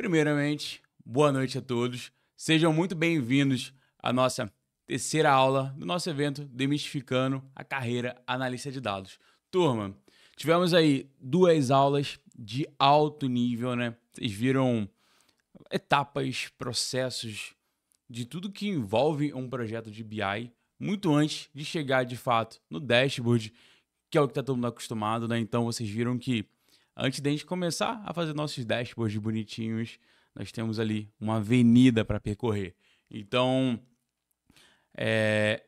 Primeiramente, boa noite a todos. Sejam muito bem-vindos à nossa terceira aula do nosso evento Demistificando a Carreira Analista de Dados. Turma, tivemos aí 2 aulas de alto nível, né? Vocês viram etapas, processos de tudo que envolve um projeto de BI, muito antes de chegar de fato no dashboard, que é o que está todo mundo acostumado, né? Então vocês viram que antes de a gente começar a fazer nossos dashboards bonitinhos, nós temos ali uma avenida para percorrer. Então,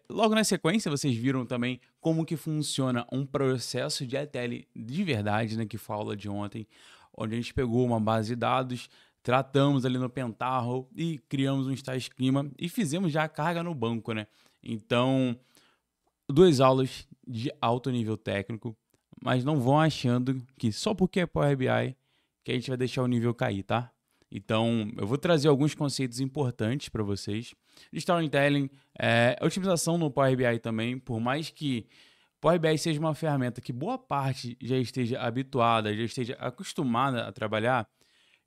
logo na sequência, vocês viram também como que funciona um processo de ETL de verdade, né? Que foi a aula de ontem, onde a gente pegou uma base de dados, tratamos ali no Pentaho e criamos um estágio esquema e fizemos já a carga no banco, né? Então, 2 aulas de alto nível técnico, mas não vão achando que só porque é Power BI que a gente vai deixar o nível cair, tá? Então, eu vou trazer alguns conceitos importantes para vocês. Storytelling, otimização no Power BI também, por mais que Power BI seja uma ferramenta que boa parte já esteja habituada, já esteja acostumada a trabalhar,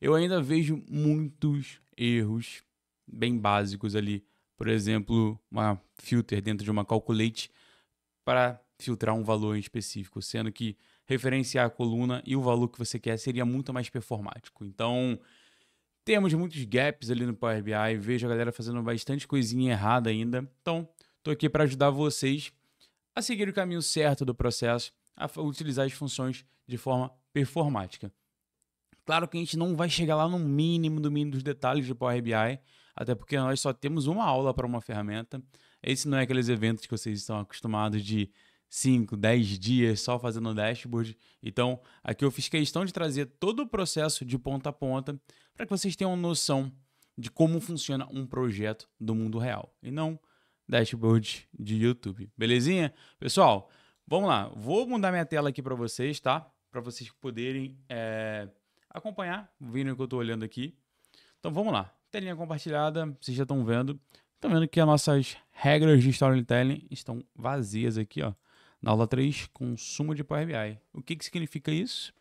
eu ainda vejo muitos erros bem básicos ali. Por exemplo, uma filter dentro de uma calculate para filtrar um valor em específico, sendo que referenciar a coluna e o valor que você quer seria muito mais performático. Então, temos muitos gaps ali no Power BI, vejo a galera fazendo bastante coisinha errada ainda. Então, estou aqui para ajudar vocês a seguir o caminho certo do processo, a utilizar as funções de forma performática. Claro que a gente não vai chegar lá no mínimo do mínimo dos detalhes de Power BI, até porque nós só temos uma aula para uma ferramenta. Esse não é aqueles eventos que vocês estão acostumados de 5, 10 dias só fazendo dashboard. Então, aqui eu fiz questão de trazer todo o processo de ponta a ponta para que vocês tenham noção de como funciona um projeto do mundo real e não dashboard de YouTube. Belezinha? Pessoal, vamos lá. Vou mudar minha tela aqui para vocês, tá? Para vocês poderem acompanhar, vindo o que eu estou olhando aqui. Então, vamos lá. Telinha compartilhada, vocês já estão vendo. Estão vendo que as nossas regras de storytelling estão vazias aqui, ó. Na aula 3, consumo de Power BI. O que significa isso?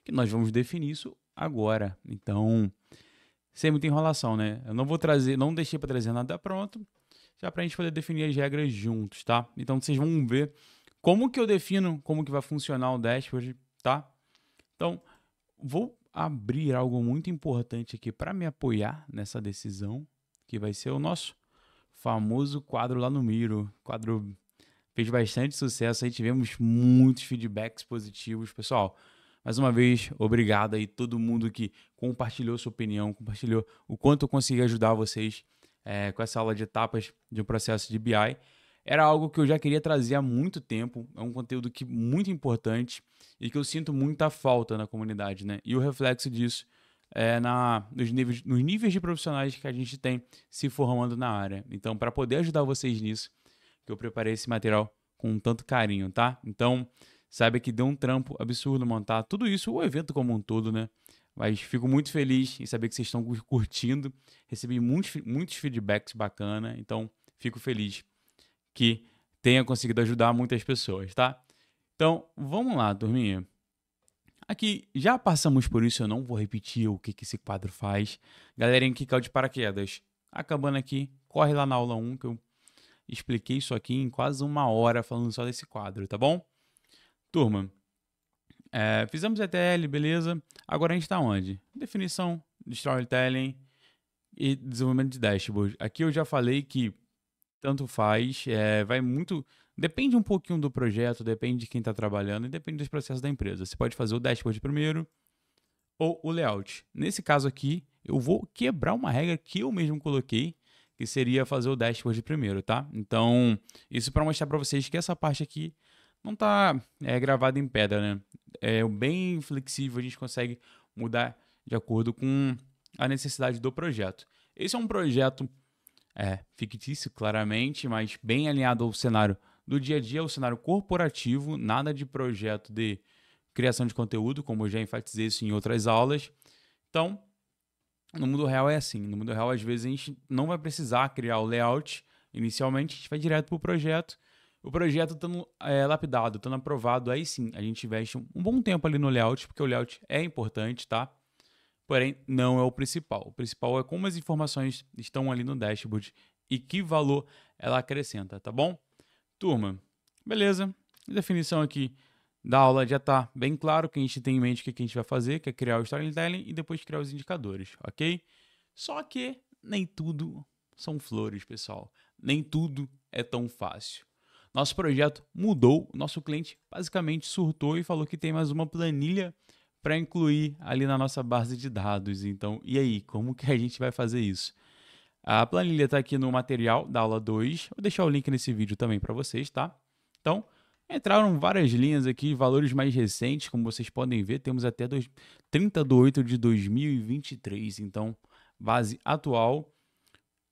Que nós vamos definir isso agora. Então, sem muita enrolação, né? Eu não vou trazer, não deixei para trazer nada pronto, já para a gente poder definir as regras juntos, tá? Então, vocês vão ver como que eu defino, como que vai funcionar o dashboard, tá? Então, vou abrir algo muito importante aqui para me apoiar nessa decisão, que vai ser o nosso famoso quadro lá no Miro. O quadro fez bastante sucesso, aí tivemos muitos feedbacks positivos. Pessoal, mais uma vez, obrigado aí todo mundo que compartilhou sua opinião, compartilhou o quanto eu consegui ajudar vocês com essa aula de etapas de um processo de BI. Era algo que eu já queria trazer há muito tempo, é um conteúdo muito importante e que eu sinto muita falta na comunidade, né? E o reflexo disso é nos níveis de profissionais que a gente tem se formando na área. Então, para poder ajudar vocês nisso, que eu preparei esse material com tanto carinho, tá? Então, saiba que deu um trampo absurdo montar tudo isso, o evento como um todo, né? Mas fico muito feliz em saber que vocês estão curtindo. Recebi muitos feedbacks bacana, então fico feliz que tenha conseguido ajudar muitas pessoas, tá? Então, vamos lá, turminha. Aqui, já passamos por isso, eu não vou repetir o que esse quadro faz. Galerinha que caiu de paraquedas, acabando aqui, corre lá na aula 1, que eu expliquei isso aqui em quase 1 hora falando só desse quadro, tá bom? Turma, fizemos ETL, beleza? Agora a gente está onde? Definição de storytelling e desenvolvimento de dashboard. Aqui eu já falei que tanto faz, vai muito... Depende um pouquinho do projeto, depende de quem está trabalhando e depende dos processos da empresa. Você pode fazer o dashboard primeiro ou o layout. Nesse caso aqui, eu vou quebrar uma regra que eu mesmo coloquei, que seria fazer o dashboard primeiro, tá? Então, isso para mostrar para vocês que essa parte aqui não está gravada em pedra, né? É bem flexível, a gente consegue mudar de acordo com a necessidade do projeto. Esse é um projeto fictício, claramente, mas bem alinhado ao cenário do dia a dia, ao cenário corporativo, nada de projeto de criação de conteúdo, como eu já enfatizei isso em outras aulas. Então, no mundo real é assim. No mundo real, às vezes, a gente não vai precisar criar o layout inicialmente, a gente vai direto para o projeto. O projeto estando lapidado, estando aprovado, aí sim, a gente investe um bom tempo ali no layout, porque o layout é importante, tá? porém não é o principal. O principal é como as informações estão ali no dashboard e que valor ela acrescenta, tá bom? Turma, beleza? A definição aqui da aula já está bem claro que a gente tem em mente o que a gente vai fazer, que é criar o storytelling e depois criar os indicadores, ok? Só que nem tudo são flores, pessoal. Nem tudo é tão fácil. Nosso projeto mudou, nosso cliente basicamente surtou e falou que tem mais uma planilha para incluir ali na nossa base de dados. Então, e aí, como que a gente vai fazer isso? A planilha está aqui no material da aula 2. Vou deixar o link nesse vídeo também para vocês, tá? Então, entraram várias linhas aqui, valores mais recentes, como vocês podem ver, temos até 30 de 8 de 2023, então, base atual.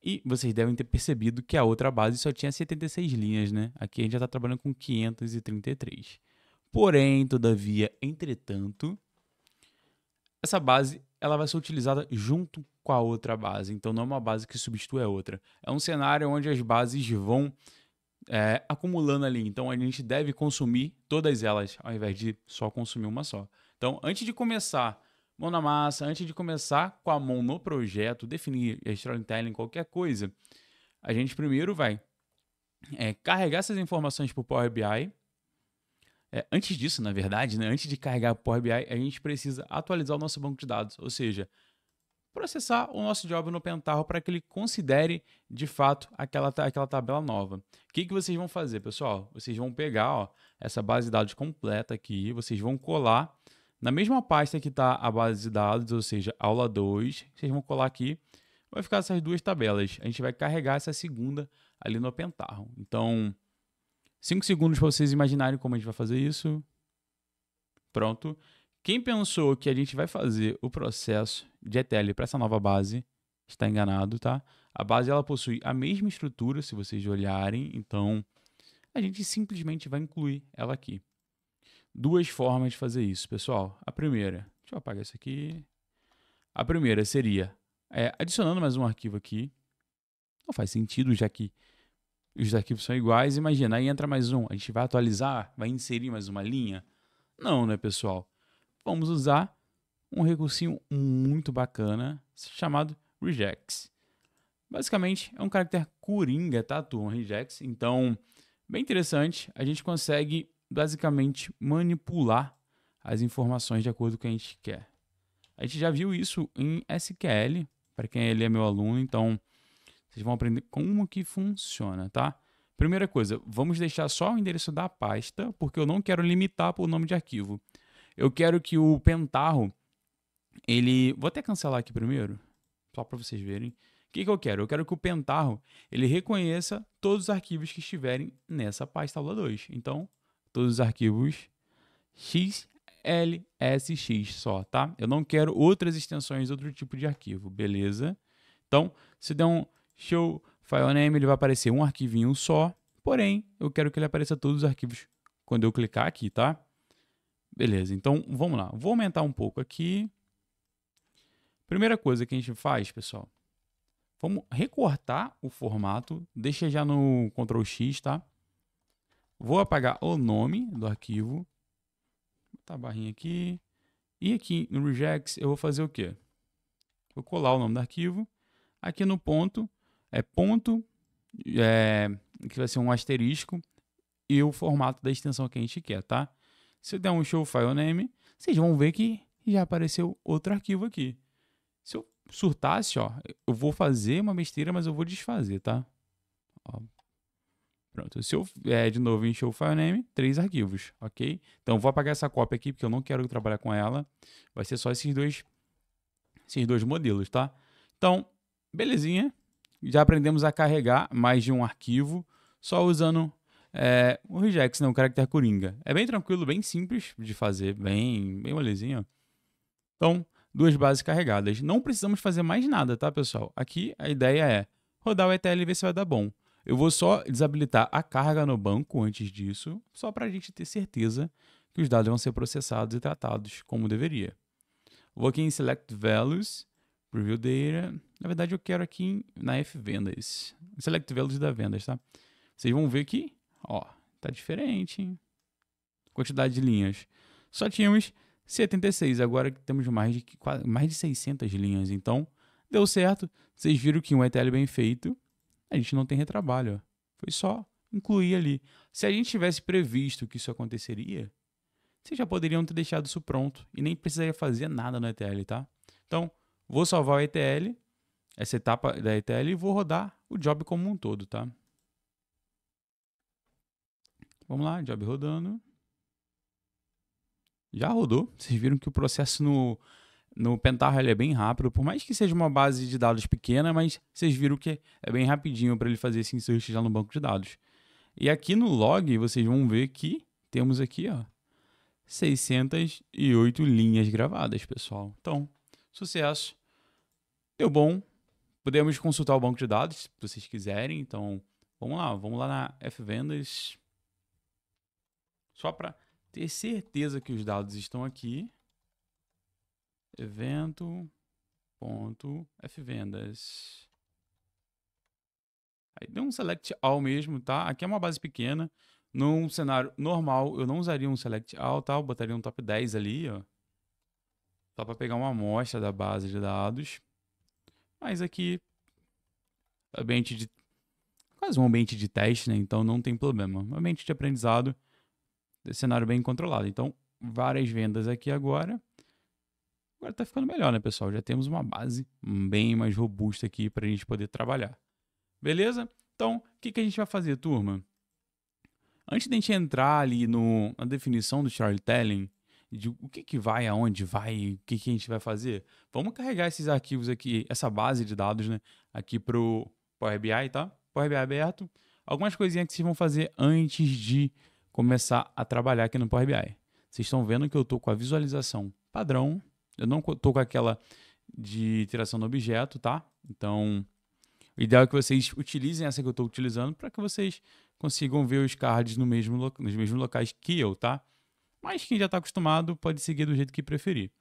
E vocês devem ter percebido que a outra base só tinha 76 linhas, né? Aqui a gente já está trabalhando com 533. Porém, todavia, entretanto, essa base ela vai ser utilizada junto com a outra base. Então, não é uma base que substitui a outra. É um cenário onde as bases vão acumulando ali. Então, a gente deve consumir todas elas, ao invés de só consumir uma só. Então, antes de começar mão na massa, antes de começar com a mão no projeto, definir storytelling, qualquer coisa, a gente primeiro vai carregar essas informações para o Power BI. Antes disso, na verdade, né, antes de carregar o Power BI, a gente precisa atualizar o nosso banco de dados, ou seja, processar o nosso job no Pentaho para que ele considere, de fato, aquela tabela nova. O que vocês vão fazer, pessoal? Vocês vão pegar essa base de dados completa aqui, vocês vão colar na mesma pasta que está a base de dados, ou seja, aula 2, vocês vão colar aqui, vai ficar essas duas tabelas. A gente vai carregar essa segunda ali no Pentaho. Então, 5 segundos para vocês imaginarem como a gente vai fazer isso. Pronto. Quem pensou que a gente vai fazer o processo de ETL para essa nova base, está enganado, tá? A base ela possui a mesma estrutura, se vocês olharem, então a gente simplesmente vai incluir ela aqui. Duas formas de fazer isso, pessoal. A primeira, deixa eu apagar isso aqui. A primeira seria adicionando mais um arquivo aqui. Não faz sentido, já que os arquivos são iguais. Imagina, aí entra mais um. A gente vai atualizar, vai inserir mais uma linha? Não, né, pessoal? Vamos usar um recursinho muito bacana chamado regex. Basicamente, é um caractere coringa, tá, turma? Regex. Então, bem interessante. A gente consegue, basicamente, manipular as informações de acordo com o que a gente quer. A gente já viu isso em SQL, para quem ele é meu aluno, então vocês vão aprender como que funciona, tá? Primeira coisa, vamos deixar só o endereço da pasta, porque eu não quero limitar por nome de arquivo. Eu quero que o Pentaho, vou até cancelar aqui primeiro, só para vocês verem. O que eu quero? Eu quero que o Pentaho, ele reconheça todos os arquivos que estiverem nessa pasta aula 2. Então, todos os arquivos XLSX só, tá? Eu não quero outras extensões, outro tipo de arquivo, beleza? Então, se der um show file name, ele vai aparecer um arquivinho só, porém, eu quero que ele apareça todos os arquivos quando eu clicar aqui, tá? Beleza, então vamos lá. Vou aumentar um pouco aqui. Primeira coisa que a gente faz, pessoal, vamos recortar o formato, deixa já no Ctrl X, tá? Vou apagar o nome do arquivo, vou botar a barrinha aqui, e aqui no regex eu vou fazer o quê? Vou colar o nome do arquivo, aqui no ponto, que vai ser um asterisco, e o formato da extensão que a gente quer, tá? Se eu der um show file name, vocês vão ver que já apareceu outro arquivo aqui. Se eu surtasse, ó, eu vou fazer uma besteira, mas eu vou desfazer, tá? Ó. Pronto. Se eu de novo em show file name, 3 arquivos, ok? Então eu vou apagar essa cópia aqui, porque eu não quero trabalhar com ela. Vai ser só esses dois modelos, tá? Então, belezinha. Já aprendemos a carregar mais de um arquivo, só usando o regex, né, o caractere coringa. É bem tranquilo, bem simples de fazer, bem molezinho. Então, 2 bases carregadas. Não precisamos fazer mais nada, tá, pessoal? Aqui a ideia é rodar o ETL e ver se vai dar bom. Eu vou só desabilitar a carga no banco antes disso, só para a gente ter certeza que os dados vão ser processados e tratados como deveria. Vou aqui em Select Values, Preview Data. Na verdade, eu quero aqui na F-Vendas. Select Values da vendas, tá? Vocês vão ver que, ó, tá diferente, hein? Quantidade de linhas. Só tínhamos 76. Agora temos mais de 600 linhas. Então, deu certo. Vocês viram que um ETL bem feito, a gente não tem retrabalho. Ó. Foi só incluir ali. Se a gente tivesse previsto que isso aconteceria, vocês já poderiam ter deixado isso pronto e nem precisaria fazer nada no ETL, tá? Então, vou salvar o ETL, essa etapa da ETL, e vou rodar o job como um todo, tá? Vamos lá, job rodando. Já rodou. Vocês viram que o processo no Pentaho ele é bem rápido, por mais que seja uma base de dados pequena, mas vocês viram que é bem rapidinho para ele fazer esse insert já no banco de dados. E aqui no log, vocês vão ver que temos aqui, ó, 608 linhas gravadas, pessoal. Então, sucesso. Deu bom. Podemos consultar o banco de dados, se vocês quiserem. Então, vamos lá na Fvendas. Só para ter certeza que os dados estão aqui. Evento.fvendas. Aí deu um select all mesmo, tá? Aqui é uma base pequena. Num cenário normal, eu não usaria um select all, tá? Eu botaria um top 10 ali, ó. Só para pegar uma amostra da base de dados. Mas aqui, quase um ambiente de teste, né? Então não tem problema. Um ambiente de aprendizado, cenário bem controlado. Então, várias vendas aqui agora. Agora tá ficando melhor, né, pessoal? Já temos uma base bem mais robusta aqui para a gente poder trabalhar. Beleza? Então, o que a gente vai fazer, turma? Antes de a gente entrar ali na definição do storytelling, de o que vai, aonde vai, o que a gente vai fazer, vamos carregar esses arquivos aqui, essa base de dados, né, aqui para o Power BI, tá? Power BI aberto. Algumas coisinhas que vocês vão fazer antes de começar a trabalhar aqui no Power BI. Vocês estão vendo que eu estou com a visualização padrão, eu não estou com aquela de iteração do objeto, tá? Então, o ideal é que vocês utilizem essa que eu estou utilizando para que vocês consigam ver os cards nos mesmos locais que eu, tá? Mas quem já está acostumado pode seguir do jeito que preferir.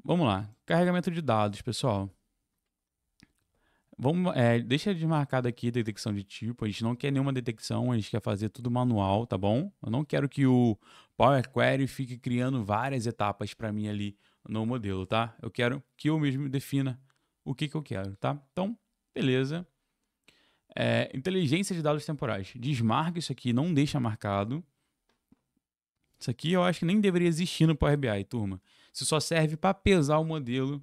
Vamos lá. Carregamento de dados, pessoal. Deixa desmarcado aqui detecção de tipo. A gente não quer nenhuma detecção, a gente quer fazer tudo manual, tá bom? Eu não quero que o Power Query fique criando várias etapas para mim ali no modelo, tá? Eu quero que eu mesmo defina o que eu quero, tá? Então, beleza. Inteligência de dados temporais. Desmarca isso aqui, não deixa marcado. Isso aqui eu acho que nem deveria existir no Power BI, turma. Isso só serve para pesar o modelo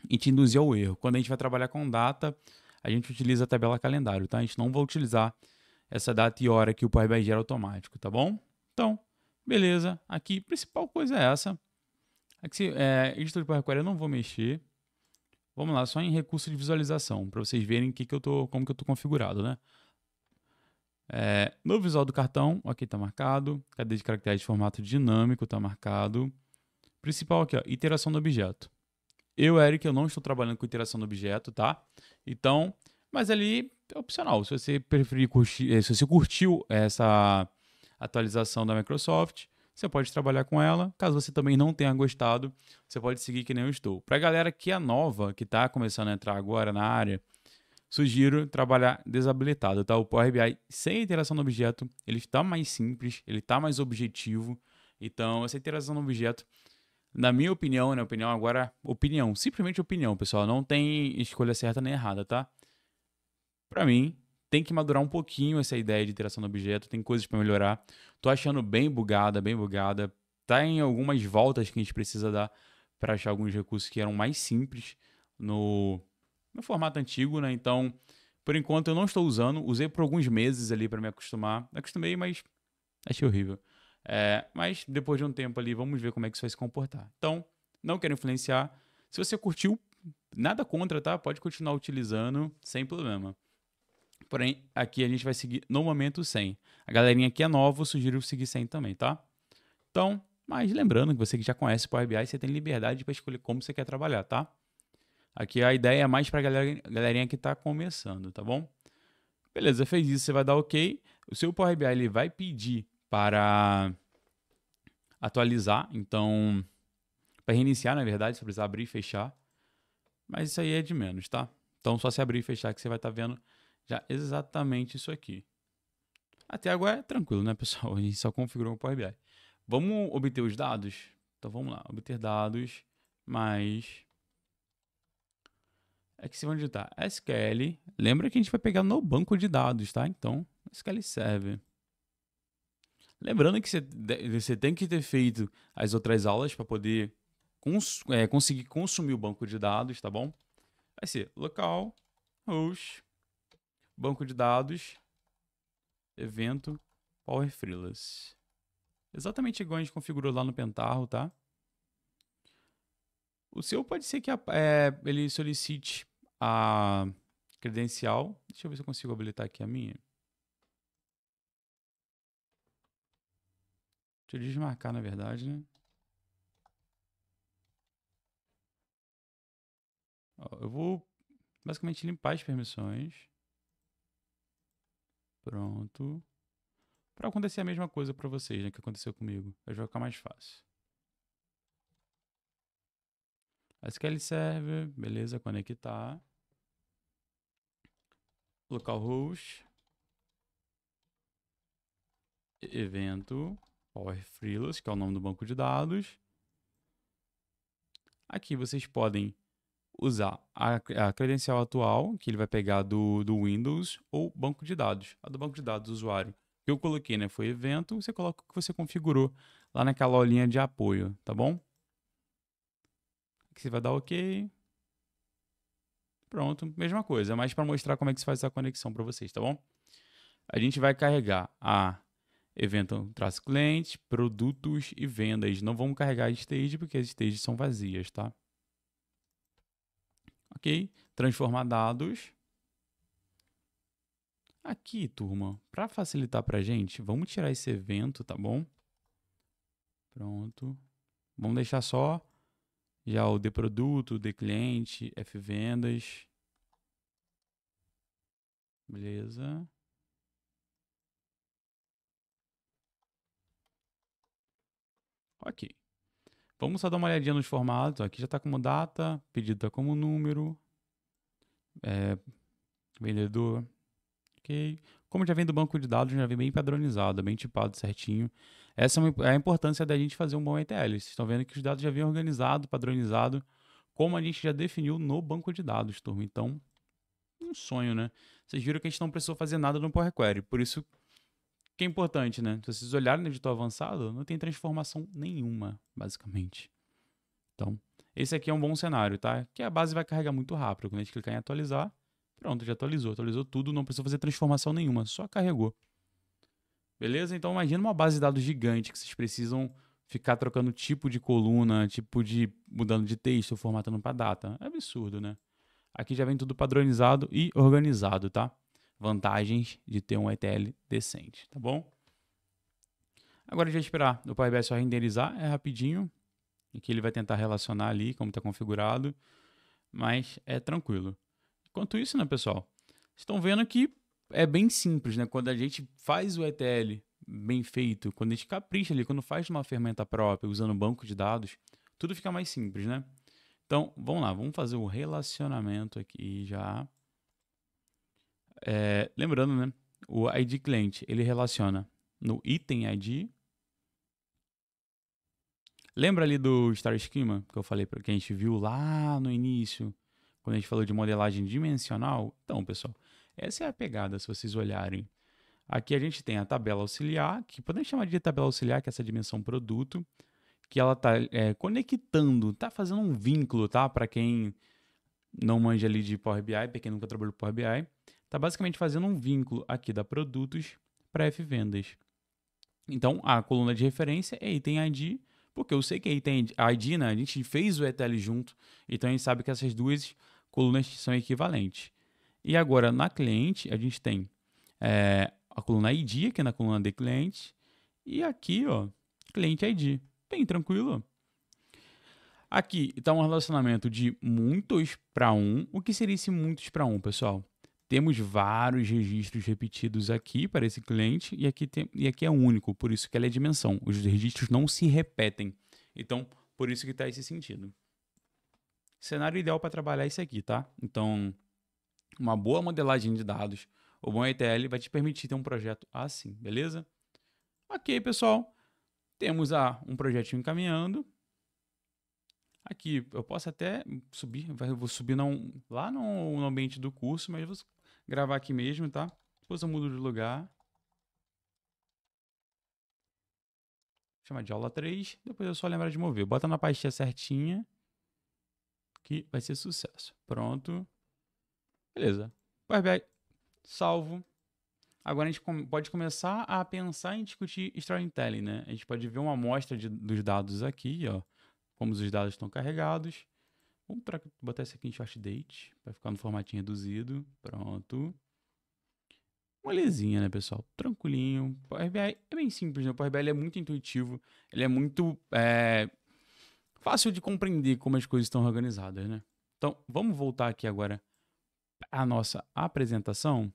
e te induzir ao erro. Quando a gente vai trabalhar com data, a gente utiliza a tabela calendário, tá? A gente não vai utilizar essa data e hora que o Power BI gera automático, tá bom? Então, beleza. Aqui, a principal coisa é essa. Aqui, editor de Power Query eu não vou mexer. Vamos lá, só em recurso de visualização, para vocês verem como que eu estou configurado, né? No visual do cartão, ok, está marcado. Cadeia de caracteres de formato dinâmico, está marcado. Principal aqui, ó, iteração do objeto. Eric, eu não estou trabalhando com iteração do objeto, tá? Então, mas ali é opcional. Se você preferir curtir, se você curtiu essa atualização da Microsoft, você pode trabalhar com ela. Caso você também não tenha gostado, você pode seguir que nem eu estou. Para a galera que é nova, que está começando a entrar agora na área, sugiro trabalhar desabilitado, tá? O Power BI sem interação no objeto, ele está mais simples, ele está mais objetivo. Então, essa interação no objeto, na minha opinião, né? Opinião, simplesmente opinião, pessoal. Não tem escolha certa nem errada, tá? Para mim, tem que madurar um pouquinho essa ideia de interação no objeto, tem coisas para melhorar. Tô achando bem bugada, bem bugada. Tá em algumas voltas que a gente precisa dar para achar alguns recursos que eram mais simples no formato antigo, né? Então, por enquanto eu não estou usando. Usei por alguns meses ali para me acostumar. Me acostumei, mas achei horrível. Mas depois de um tempo ali, vamos ver como é que isso vai se comportar. Então, não quero influenciar. Se você curtiu, nada contra, tá? Pode continuar utilizando sem problema. Porém, aqui a gente vai seguir no momento sem. A galerinha que é nova, eu sugiro seguir sem também, tá? Então, mas lembrando que você que já conhece o Power BI, você tem liberdade para escolher como você quer trabalhar, tá? Aqui a ideia é mais para a galerinha que está começando, tá bom? Beleza, fez isso, você vai dar OK. O seu Power BI ele vai pedir para atualizar, então, para reiniciar, na verdade, você precisa abrir e fechar. Mas isso aí é de menos, tá? Então, só se abrir e fechar que você vai estar vendo já exatamente isso aqui. Até agora é tranquilo, né, pessoal? A gente só configurou o Power BI. Vamos obter os dados? Então vamos lá, obter dados, mais... Aqui você vai digitar SQL. Lembra que a gente vai pegar no banco de dados, tá? Então, SQL Server. Lembrando que você tem que ter feito as outras aulas para poder conseguir consumir o banco de dados, tá bom? Vai ser local, host, banco de dados, evento, Power Freelance. Exatamente igual a gente configurou lá no Pentaho, tá? O seu pode ser que ele solicite a credencial. Deixa eu ver se eu consigo habilitar aqui a minha. Deixa eu desmarcar, na verdade, né? Ó, eu vou basicamente limpar as permissões. Pronto. Para acontecer a mesma coisa para vocês, né? Que aconteceu comigo. Aí vai ficar mais fácil. SQL Server, beleza, conectar. Localhost. Evento. Power Freelance, que é o nome do banco de dados. Aqui vocês podem usar a credencial atual, que ele vai pegar do Windows, ou banco de dados. A do banco de dados do usuário que eu coloquei, né, foi evento, você coloca o que você configurou lá naquela olhinha de apoio, tá bom? Aqui você vai dar OK. Pronto, mesma coisa, mas para mostrar como é que se faz essa conexão para vocês, tá bom? A gente vai carregar a evento-cliente, produtos e vendas. Não vamos carregar a stage porque as stages são vazias, tá? Ok? Transformar dados. Aqui, turma, para facilitar para a gente, vamos tirar esse evento, tá bom? Pronto. Vamos deixar só já o de produto, de cliente, F vendas. Beleza. Ok. Vamos só dar uma olhadinha nos formatos. Aqui já está como data, pedido está como número, vendedor. Ok. Como já vem do banco de dados, já vem bem padronizado, bem tipado certinho. Essa é a importância da gente fazer um bom ETL. Vocês estão vendo que os dados já vêm organizado, padronizado, como a gente já definiu no banco de dados, turma. Então, um sonho, né? Vocês viram que a gente não precisou fazer nada no Power Query. Por isso que é importante, né? Se vocês olharem no editor avançado, não tem transformação nenhuma, basicamente. Então, esse aqui é um bom cenário, tá? Que a base vai carregar muito rápido. Quando a gente clicar em atualizar, pronto, já atualizou. Atualizou tudo, não precisou fazer transformação nenhuma, só carregou. Beleza? Então, imagina uma base de dados gigante que vocês precisam ficar trocando tipo de coluna, tipo de mudando de texto, formatando para data. É absurdo, né? Aqui já vem tudo padronizado e organizado, tá? Vantagens de ter um ETL decente, tá bom? Agora, já esperar o Power BI só renderizar, é rapidinho. Aqui ele vai tentar relacionar ali como está configurado, mas é tranquilo. Enquanto isso, né, pessoal? Estão vendo que é bem simples, né? Quando a gente faz o ETL bem feito, quando a gente capricha ali, quando faz uma ferramenta própria, usando banco de dados, tudo fica mais simples, né? Então, vamos lá, vamos fazer o relacionamento aqui já. Lembrando, né? O ID cliente, ele relaciona no item ID. Lembra ali do Star Schema que eu falei que a gente viu lá no início, quando a gente falou de modelagem dimensional? Então, pessoal, essa é a pegada, se vocês olharem. Aqui a gente tem a tabela auxiliar, que podemos chamar de tabela auxiliar, que é essa dimensão produto, que ela está conectando, está fazendo um vínculo, tá? Para quem não manja ali de Power BI, para quem nunca trabalhou com Power BI, está basicamente fazendo um vínculo aqui da produtos para F vendas. Então, a coluna de referência é item ID, porque eu sei que item ID, né? A gente fez o ETL junto, então a gente sabe que essas duas colunas são equivalentes. E agora, na cliente, a gente tem a coluna ID, aqui na coluna de cliente, e aqui, ó, cliente ID. Bem tranquilo. Aqui está um relacionamento de muitos para um. O que seria esse muitos para um, pessoal? Temos vários registros repetidos aqui para esse cliente e aqui é único, por isso que ela é dimensão. Os registros não se repetem. Então, por isso que está esse sentido. Cenário ideal para trabalhar é esse aqui, tá? Então, uma boa modelagem de dados, o bom ETL vai te permitir ter um projeto assim, beleza? Ok, pessoal. Temos um projetinho caminhando. Aqui, eu posso até subir, eu vou subir lá no ambiente do curso, mas eu vou gravar aqui mesmo, tá? Depois eu mudo de lugar. Chama de aula 3, depois eu só lembrar de mover. Bota na pastinha certinha, que vai ser sucesso. Pronto. Beleza. Power BI salvo. Agora a gente pode começar a pensar em discutir storytelling, né? A gente pode ver uma amostra dos dados aqui, ó. Como os dados estão carregados. Vamos botar esse aqui em short date, para ficar no formatinho reduzido. Pronto. Molezinha, né, pessoal? Tranquilinho. Power BI é bem simples, né? O Power BI é muito intuitivo. Ele é muito fácil de compreender como as coisas estão organizadas, né? Então, vamos voltar aqui agora à nossa apresentação.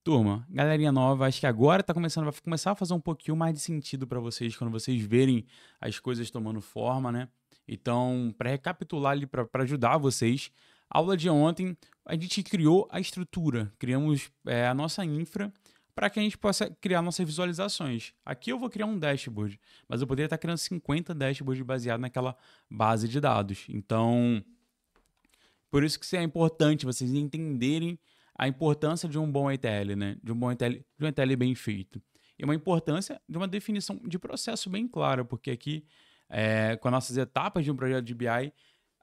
Turma, galerinha nova, acho que agora vai começar a fazer um pouquinho mais de sentido para vocês quando vocês verem as coisas tomando forma, né? Então, para recapitular ali, para ajudar vocês, a aula de ontem a gente criou a estrutura, criamos a nossa infra para que a gente possa criar nossas visualizações. Aqui eu vou criar um dashboard, mas eu poderia estar criando 50 dashboards baseados naquela base de dados. Então, por isso que é importante vocês entenderem a importância de um bom ETL, né? De um ETL bem feito. E uma importância de uma definição de processo bem clara, porque aqui, com as nossas etapas de um projeto de BI,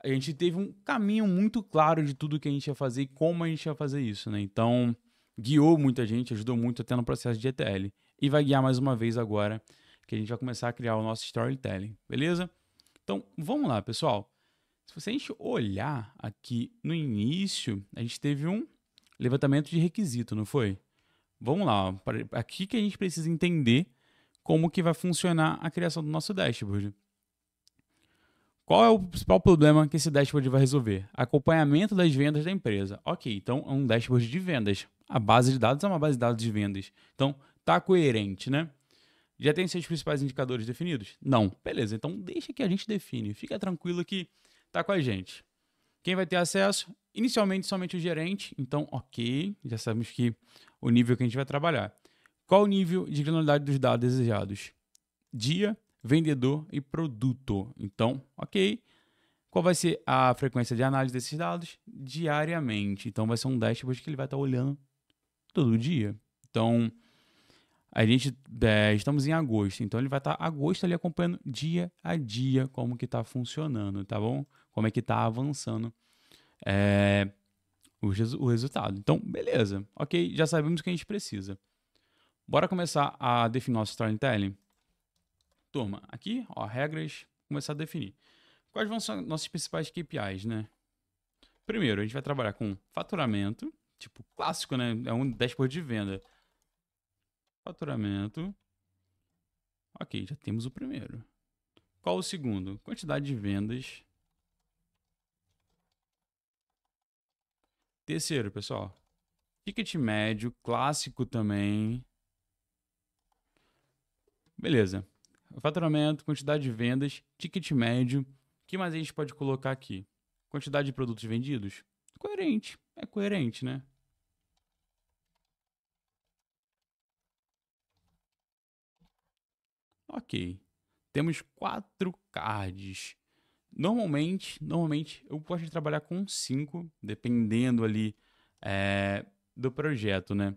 a gente teve um caminho muito claro de tudo que a gente ia fazer e como a gente ia fazer isso, né? Então, guiou muita gente, ajudou muito até no processo de ETL. E vai guiar mais uma vez agora, que a gente vai começar a criar o nosso storytelling, beleza? Então, vamos lá, pessoal. Se a gente olhar aqui no início, a gente teve um levantamento de requisito, não foi? Vamos lá, aqui que a gente precisa entender como que vai funcionar a criação do nosso dashboard. Qual é o principal problema que esse dashboard vai resolver? Acompanhamento das vendas da empresa. Ok, então é um dashboard de vendas. A base de dados é uma base de dados de vendas. Então, tá coerente, né? Já tem seus principais indicadores definidos? Não. Beleza, então deixa que a gente define. Fica tranquilo que tá com a gente. Quem vai ter acesso? Inicialmente, somente o gerente. Então, ok, já sabemos que o nível que a gente vai trabalhar. Qual o nível de granularidade dos dados desejados? Dia, vendedor e produto. Então, ok. Qual vai ser a frequência de análise desses dados? Diariamente. Então, vai ser um dashboard que ele vai estar olhando todo dia. Então, a gente estamos em agosto. Então, ele vai estar agosto ali acompanhando dia a dia como que está funcionando, tá bom? Como é que está avançando o resultado. Então, beleza. Ok, já sabemos o que a gente precisa. Bora começar a definir nosso storytelling? Turma, aqui, ó, regras, começar a definir. Quais vão ser nossos principais KPIs, né? Primeiro, a gente vai trabalhar com faturamento, tipo clássico, né? É um dashboard de venda. Faturamento. Ok, já temos o primeiro. Qual o segundo? Quantidade de vendas. Terceiro, pessoal. Ticket médio, clássico também. Beleza. Faturamento, quantidade de vendas, ticket médio. O que mais a gente pode colocar aqui? Quantidade de produtos vendidos? Coerente. É coerente, né? Ok. Temos 4 cards. Normalmente eu gosto de trabalhar com 5, dependendo ali do projeto, né?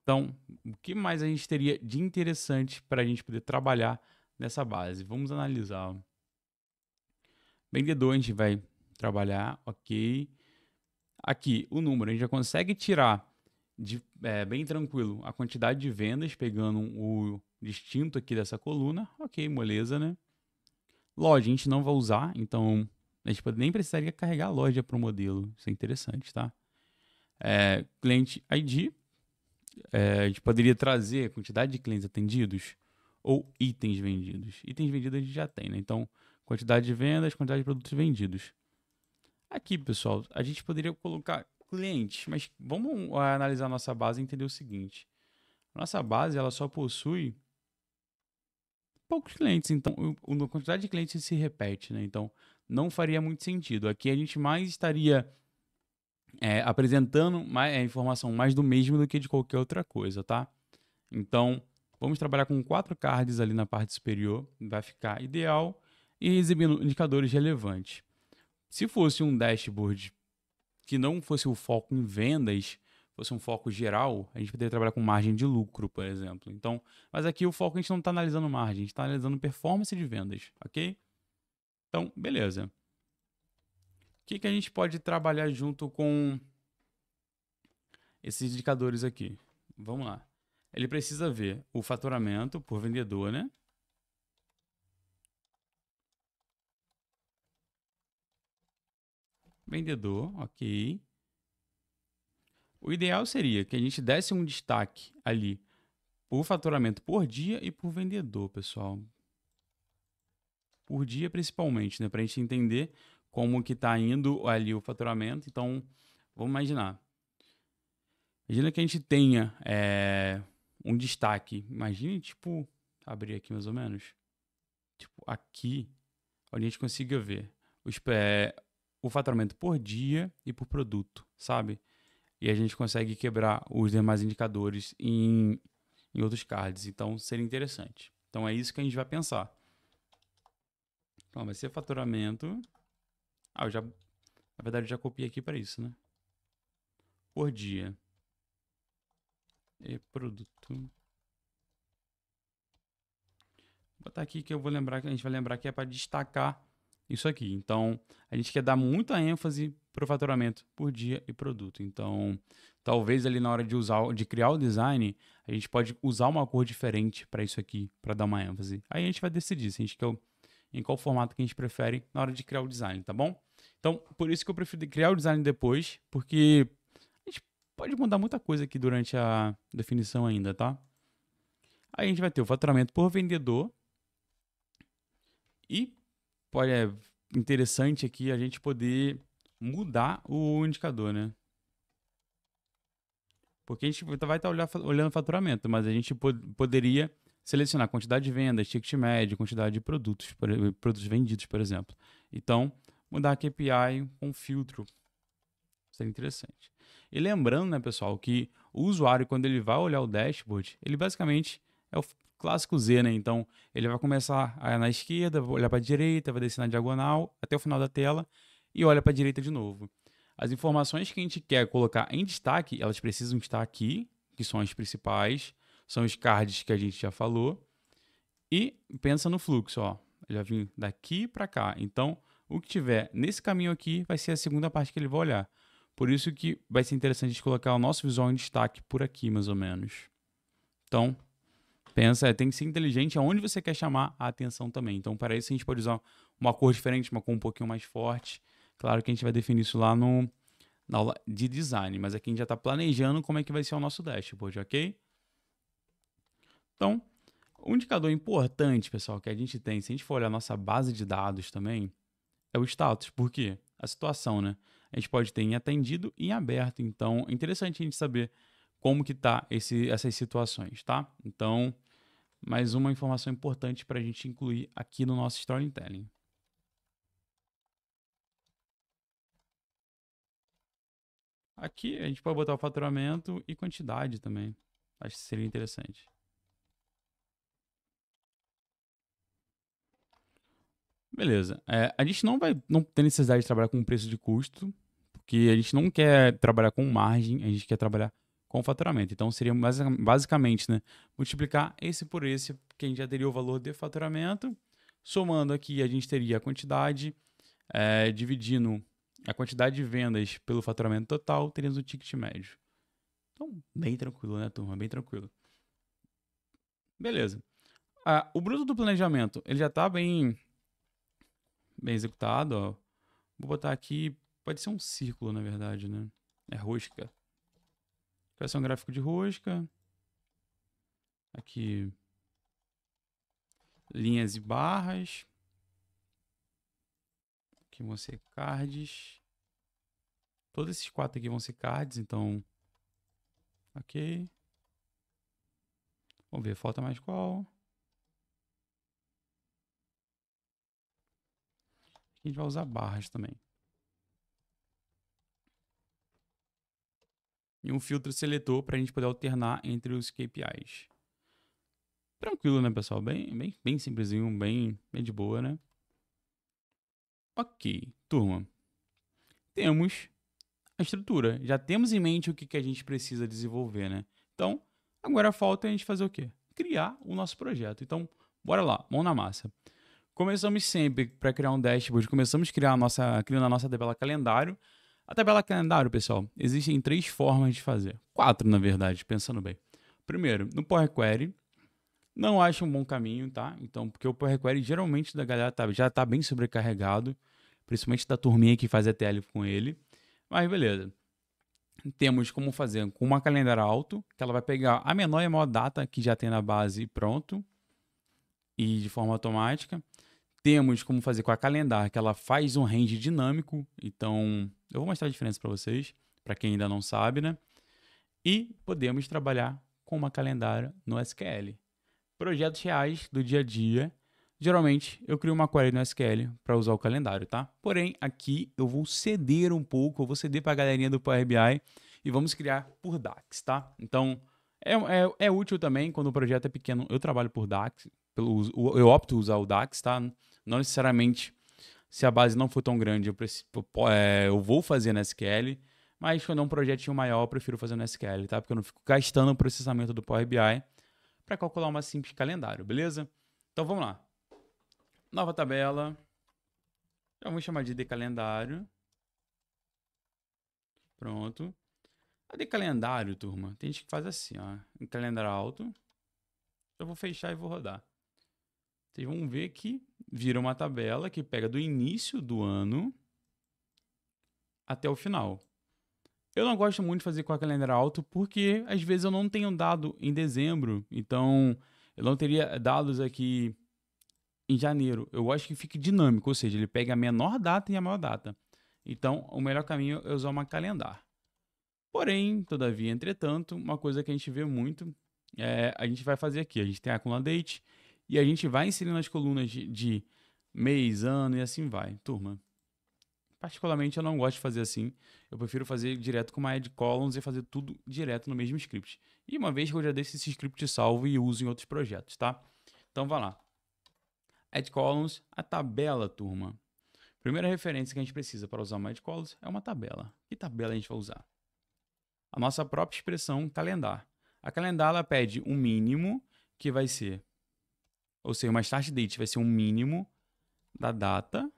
Então, o que mais a gente teria de interessante para a gente poder trabalhar nessa base? Vamos analisar. Vendedor a gente vai trabalhar, ok. Aqui, o número, a gente já consegue tirar bem tranquilo a quantidade de vendas, pegando o distinto aqui dessa coluna. Ok, moleza, né? Loja, a gente não vai usar, então a gente nem precisaria carregar a loja para o modelo. Isso é interessante, tá? Cliente ID, a gente poderia trazer a quantidade de clientes atendidos ou itens vendidos. Itens vendidos a gente já tem, né? Então, quantidade de vendas, quantidade de produtos vendidos. Aqui, pessoal, a gente poderia colocar clientes, mas vamos analisar a nossa base e entender o seguinte. Nossa base, ela só possui poucos clientes, então a quantidade de clientes se repete, né? Então, não faria muito sentido. Aqui a gente mais estaria apresentando a informação mais do mesmo do que de qualquer outra coisa, tá? Então, Vamos trabalhar com 4 cards ali na parte superior, vai ficar ideal, e exibindo indicadores relevantes. Se fosse um dashboard que não fosse o foco em vendas, fosse um foco geral, a gente poderia trabalhar com margem de lucro, por exemplo. Então, mas aqui o foco a gente não está analisando margem, a gente está analisando performance de vendas, ok? Então, beleza. O que a gente pode trabalhar junto com esses indicadores aqui? Vamos lá. Ele precisa ver o faturamento por vendedor, né? Vendedor, ok. O ideal seria que a gente desse um destaque ali por faturamento por dia e por vendedor, pessoal. Por dia principalmente, né? Para a gente entender como que está indo ali o faturamento. Então, vamos imaginar. Imagina que a gente tenha um destaque. Imagine, tipo, abrir aqui mais ou menos. Tipo, aqui, onde a gente consiga ver o faturamento por dia e por produto, sabe? E a gente consegue quebrar os demais indicadores em outros cards. Então, seria interessante. Então, é isso que a gente vai pensar. Então, vai ser faturamento. Na verdade, eu já copiei aqui para isso, né? Por dia. E produto. Vou botar aqui que eu vou lembrar que a gente vai lembrar que é para destacar isso aqui. Então, a gente quer dar muita ênfase para o faturamento por dia e produto. Então, talvez ali na hora de criar o design, a gente pode usar uma cor diferente para isso aqui, para dar uma ênfase. Aí a gente vai decidir se a gente quer em qual formato que a gente prefere na hora de criar o design, tá bom? Então, por isso que eu prefiro criar o design depois, porque a gente pode mudar muita coisa aqui durante a definição ainda, tá? Aí a gente vai ter o faturamento por vendedor e é interessante aqui a gente poder mudar o indicador, né? Porque a gente vai estar olhando o faturamento, mas a gente poderia selecionar quantidade de vendas, ticket médio, quantidade de produtos, produtos vendidos, por exemplo. Então, mudar a KPI com filtro seria interessante. E lembrando, né, pessoal, que o usuário, quando ele vai olhar o dashboard, ele basicamente é o clássico Z, né? Então, ele vai começar na esquerda, vai olhar para a direita, vai descer na diagonal até o final da tela e olha para a direita de novo. As informações que a gente quer colocar em destaque, elas precisam estar aqui, que são as principais, são os cards que a gente já falou. E pensa no fluxo, ó. Ele vai vir daqui para cá. Então, o que tiver nesse caminho aqui vai ser a segunda parte que ele vai olhar. Por isso que vai ser interessante a gente colocar o nosso visual em destaque por aqui, mais ou menos. Então, pensa, tem que ser inteligente aonde você quer chamar a atenção também. Então, para isso, a gente pode usar uma cor diferente, uma cor um pouquinho mais forte. Claro que a gente vai definir isso lá na aula de design, mas aqui a gente já está planejando como é que vai ser o nosso dashboard, ok? Então, um indicador importante, pessoal, que a gente tem, se a gente for olhar a nossa base de dados também, é o status. Por quê? A situação, né? A gente pode ter em atendido e em aberto. Então, é interessante a gente saber como que tá essas situações, tá? Então, mais uma informação importante para a gente incluir aqui no nosso storytelling. Aqui a gente pode botar o faturamento e quantidade também. Acho que seria interessante. Beleza. A gente não tem necessidade de trabalhar com preço de custo, porque a gente não quer trabalhar com margem, a gente quer trabalhar com faturamento. Então seria basicamente, né, multiplicar esse por esse, que a gente já teria o valor de faturamento. Somando aqui, a gente teria a quantidade, dividindo a quantidade de vendas pelo faturamento total, teríamos o ticket médio. Então, bem tranquilo, né, turma? Bem tranquilo. Beleza. O bruto do planejamento, ele já está bem executado, ó. Vou botar aqui, pode ser um círculo, na verdade, né? É rosca. Vai ser um gráfico de rosca. Aqui, linhas e barras. Aqui vão ser cards. Todos esses 4 aqui vão ser cards, então... Ok. Vamos ver, falta mais qual? A gente vai usar barras também. E um filtro seletor para a gente poder alternar entre os KPIs. Tranquilo, né, pessoal? Bem simplesinho, bem de boa, né? Ok, turma. Temos a estrutura. Já temos em mente o que a gente precisa desenvolver, né? Então, agora falta a gente fazer o quê? Criar o nosso projeto. Então, bora lá, mão na massa. Começamos sempre para criar um dashboard, começamos criando a nossa tabela calendário. A tabela calendário, pessoal, existem 3 formas de fazer. 4, na verdade, pensando bem. Primeiro, no Power Query. Não acho um bom caminho, tá? Então, porque o Power Query geralmente da galera já tá bem sobrecarregado, principalmente da turminha que faz ETL com ele. Mas beleza. Temos como fazer com uma calendário alto, que ela vai pegar a menor e a maior data que já tem na base pronto e de forma automática. Temos como fazer com a calendar, que ela faz um range dinâmico. Então, eu vou mostrar a diferença para vocês, para quem ainda não sabe, né? E podemos trabalhar com uma calendário no SQL. Projetos reais do dia a dia. Geralmente, eu crio uma query no SQL para usar o calendário, tá? Porém, aqui eu vou ceder um pouco, eu vou ceder para a galerinha do Power BI e vamos criar por DAX, tá? Então, é útil também quando o projeto é pequeno. Eu trabalho por DAX, eu opto usar o DAX, tá? Não necessariamente, se a base não for tão grande, eu vou fazer no SQL, mas quando é um projetinho maior, eu prefiro fazer no SQL, tá? Porque eu não fico gastando o processamento do Power BI para calcular uma simples calendário, beleza? Então vamos lá. Nova tabela. Já vamos chamar de calendário. Pronto. A de calendário, turma, tem gente que faz assim, ó. Em calendário alto. Eu vou fechar e vou rodar. Vocês vão ver que vira uma tabela que pega do início do ano até o final. Eu não gosto muito de fazer com a calendário alto porque às vezes eu não tenho dado em dezembro. Então eu não teria dados aqui em janeiro. Eu gosto que fique dinâmico, ou seja, ele pega a menor data e a maior data. Então, o melhor caminho é usar uma calendar. Porém, todavia, entretanto, uma coisa que a gente vê muito a gente vai fazer aqui. A gente tem a coluna date e a gente vai inserindo as colunas de mês, ano e assim vai. Turma, particularmente eu não gosto de fazer assim. Eu prefiro fazer direto com uma add columns e fazer tudo direto no mesmo script. E uma vez que eu já deixo esse script salvo e uso em outros projetos, tá? Então, vai lá. Add columns, a tabela, turma. Primeira referência que a gente precisa para usar uma add columns é uma tabela. Que tabela a gente vai usar? A nossa própria expressão calendar. A calendar ela pede um mínimo que vai ser, ou seja, uma start date vai ser um mínimo da data,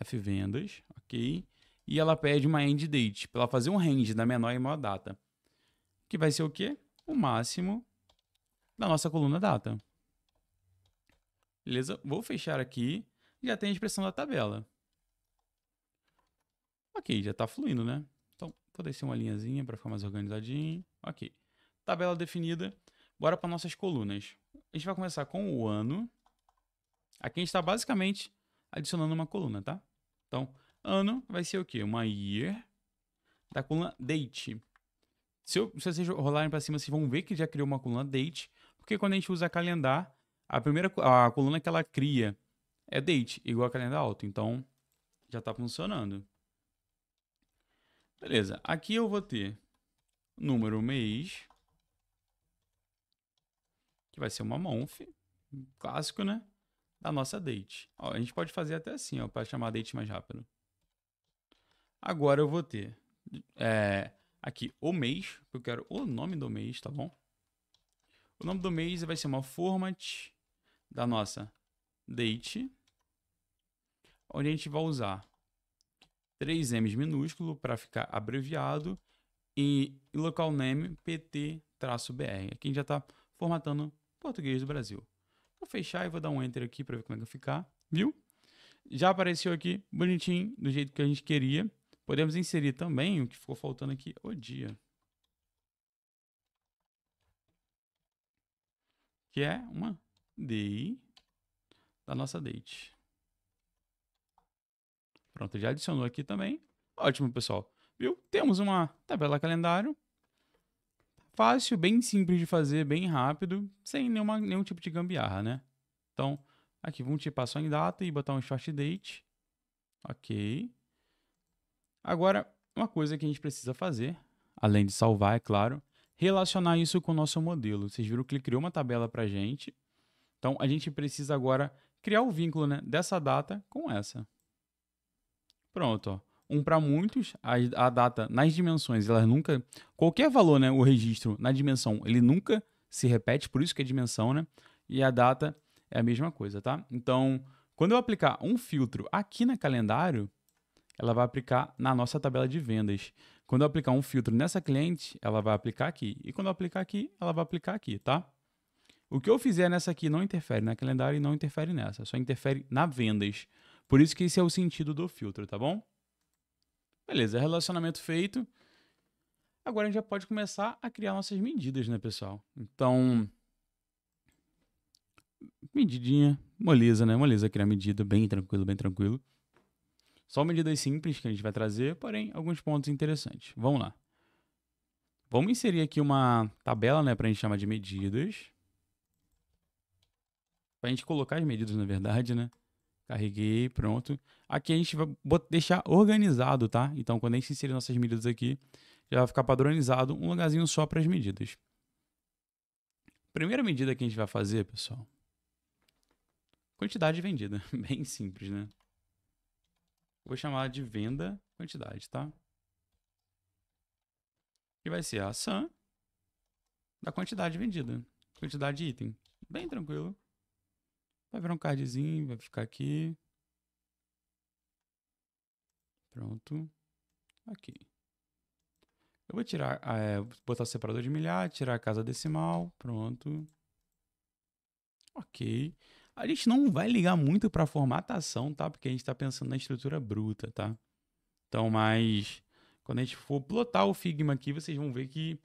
fvendas, ok? E ela pede uma end date, para ela fazer um range da menor e maior data, que vai ser o quê? O máximo da nossa coluna data. Beleza? Vou fechar aqui, já tem a expressão da tabela. Ok, já está fluindo, né? Então, vou descer uma linhazinha para ficar mais organizadinho. Ok. Tabela definida. Bora para nossas colunas. A gente vai começar com o ano. Aqui a gente está basicamente adicionando uma coluna, tá? Então, ano vai ser o quê? Uma year da coluna date. Se vocês rolarem para cima, vocês vão ver que já criou uma coluna date, porque quando a gente usa calendar, a coluna que ela cria é date, igual a calendar alto. Então, já está funcionando. Beleza, aqui eu vou ter número mês, que vai ser uma month, clássico, né? Da nossa date. Ó, a gente pode fazer até assim, ó, para chamar a date mais rápido. Agora eu vou ter aqui o mês, que eu quero o nome do mês, tá bom? O nome do mês vai ser uma format da nossa date, onde a gente vai usar 3M's minúsculo para ficar abreviado e local name pt-br. Aqui a gente já está formatando português do Brasil. Vou fechar e vou dar um enter aqui para ver como é que vai ficar. Viu? Já apareceu aqui bonitinho, do jeito que a gente queria. Podemos inserir também o que ficou faltando aqui, o dia. Que é uma day da nossa date. Pronto, já adicionou aqui também. Ótimo, pessoal. Viu? Temos uma tabela calendário. Fácil, bem simples de fazer, bem rápido, sem nenhum tipo de gambiarra, né? Então, aqui vamos tipar só em data e botar um short date. Ok. Agora, uma coisa que a gente precisa fazer, além de salvar, é claro, relacionar isso com o nosso modelo. Vocês viram que ele criou uma tabela para a gente Então, a gente precisa agora criar o vínculo, né, dessa data com essa. Pronto, ó. Para muitos, a data nas dimensões, ela nunca... Qualquer valor, né, o registro na dimensão, ele nunca se repete, por isso que é dimensão, né? E a data é a mesma coisa, tá? Então, quando eu aplicar um filtro aqui na calendário, ela vai aplicar na nossa tabela de vendas. Quando eu aplicar um filtro nessa cliente, ela vai aplicar aqui. E quando eu aplicar aqui, ela vai aplicar aqui, tá? O que eu fizer nessa aqui não interfere na calendário e não interfere nessa, só interfere na vendas. Por isso que esse é o sentido do filtro, tá bom? Beleza, relacionamento feito. Agora a gente já pode começar a criar nossas medidas, né, pessoal? Então, medidinha, moleza, né? Moleza criar medida, bem tranquilo, bem tranquilo. Só medidas simples que a gente vai trazer, porém, alguns pontos interessantes. Vamos lá. Vamos inserir aqui uma tabela, né, pra gente chamar de medidas. Pra gente colocar as medidas, na verdade, né? Carreguei, pronto. Aqui a gente vai deixar organizado, tá? Então, quando a gente inserir nossas medidas aqui, já vai ficar padronizado um lugarzinho só para as medidas. Primeira medida que a gente vai fazer, pessoal, quantidade vendida. Bem simples, né? Vou chamar de venda quantidade, tá? E vai ser a sum da quantidade vendida. Quantidade de item. Bem tranquilo. Vai virar um cardzinho, vai ficar aqui. Pronto. Aqui. Eu vou tirar, botar o separador de milhar, tirar a casa decimal. Pronto. Ok. A gente não vai ligar muito para formatação, tá? Porque a gente está pensando na estrutura bruta, tá? Então, mas quando a gente for plotar o Figma aqui, vocês vão ver que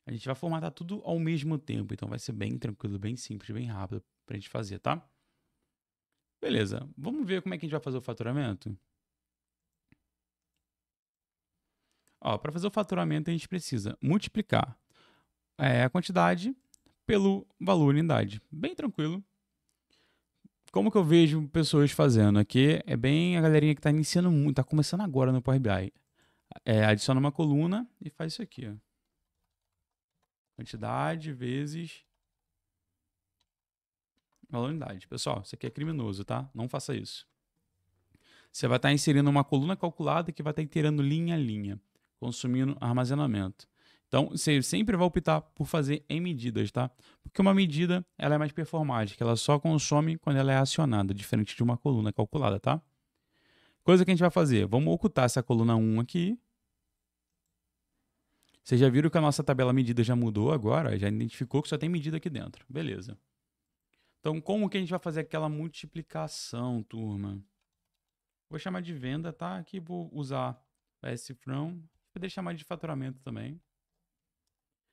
a gente vai formatar tudo ao mesmo tempo. Então, vai ser bem tranquilo, bem simples, bem rápido para a gente fazer, tá? Beleza. Vamos ver como é que a gente vai fazer o faturamento? Ó, para fazer o faturamento, a gente precisa multiplicar a quantidade pelo valor unidade. Bem tranquilo. Como que eu vejo pessoas fazendo? Aqui é bem a galerinha que está iniciando muito, está começando agora no Power BI. Adiciona uma coluna e faz isso aqui. Ó. Quantidade vezes valor unidade. Pessoal, isso aqui é criminoso, tá? Não faça isso. Você vai estar inserindo uma coluna calculada que vai estar inteirando linha a linha, consumindo armazenamento. Então, você sempre vai optar por fazer em medidas, tá? Porque uma medida ela é mais performática, ela só consome quando ela é acionada, diferente de uma coluna calculada, tá? Coisa que a gente vai fazer, vamos ocultar essa coluna 1 aqui. Vocês já viram que a nossa tabela medida já mudou agora, já identificou que só tem medida aqui dentro. Beleza. Então, como que a gente vai fazer aquela multiplicação, turma? Vou chamar de venda, tá? Aqui vou usar S from, poder chamar de faturamento também.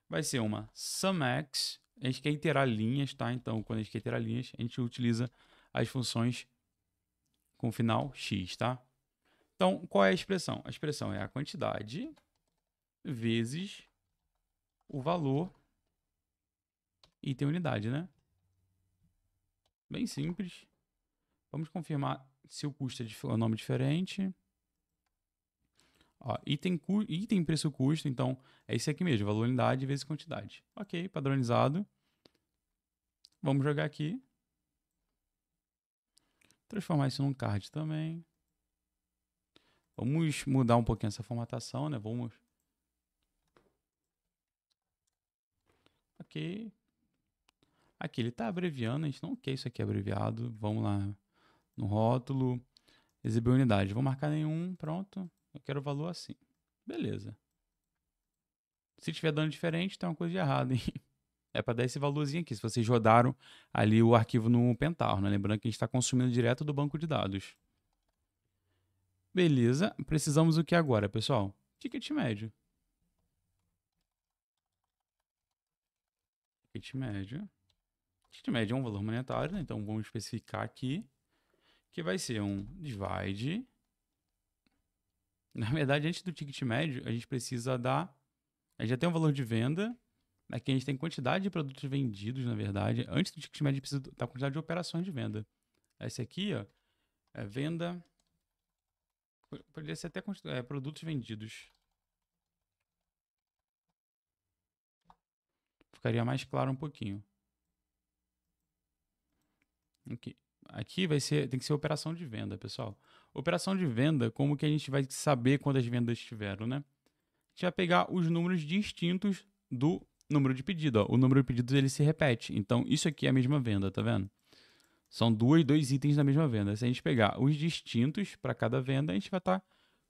Vai ser uma SumX. A gente quer iterar linhas, tá? Então, quando a gente quer iterar linhas, a gente utiliza as funções com final x, tá? Então, qual é a expressão? A expressão é a quantidade vezes o valor item unidade, né? Bem simples. Vamos confirmar se o custo é um nome diferente. Ó, item preço custo, então é esse aqui mesmo, valor unidade vezes quantidade. Ok, padronizado. Vamos jogar aqui. Transformar isso num card também. Vamos mudar um pouquinho essa formatação, né? Vamos. Ok. Aqui ele está abreviando, a gente não quer isso aqui abreviado. Vamos lá no rótulo, exibir unidade. Vou marcar nenhum, pronto. Eu quero o valor assim. Beleza. Se tiver dano diferente, tem uma coisa de errado, hein? É para dar esse valorzinho aqui, se vocês rodaram ali o arquivo no Pentaho, né? Lembrando que a gente está consumindo direto do banco de dados. Beleza, precisamos o que agora, pessoal? Ticket médio. Ticket médio. Ticket médio é um valor monetário, né? Então vamos especificar aqui que vai ser um divide. Na verdade, antes do ticket médio, a gente precisa dar... A gente já tem um valor de venda. Aqui a gente tem quantidade de produtos vendidos, na verdade. Antes do ticket médio, precisa da quantidade de operações de venda. Esse aqui, ó, é venda... Poderia ser até produtos vendidos. Ficaria mais claro um pouquinho. Aqui tem que ser operação de venda, pessoal. Operação de venda, como que a gente vai saber quantas vendas tiveram, né? A gente vai pegar os números distintos do número de pedido. Ó. O número de pedidos ele se repete. Então, isso aqui é a mesma venda, tá vendo? São dois itens da mesma venda. Se a gente pegar os distintos para cada venda, a gente vai estar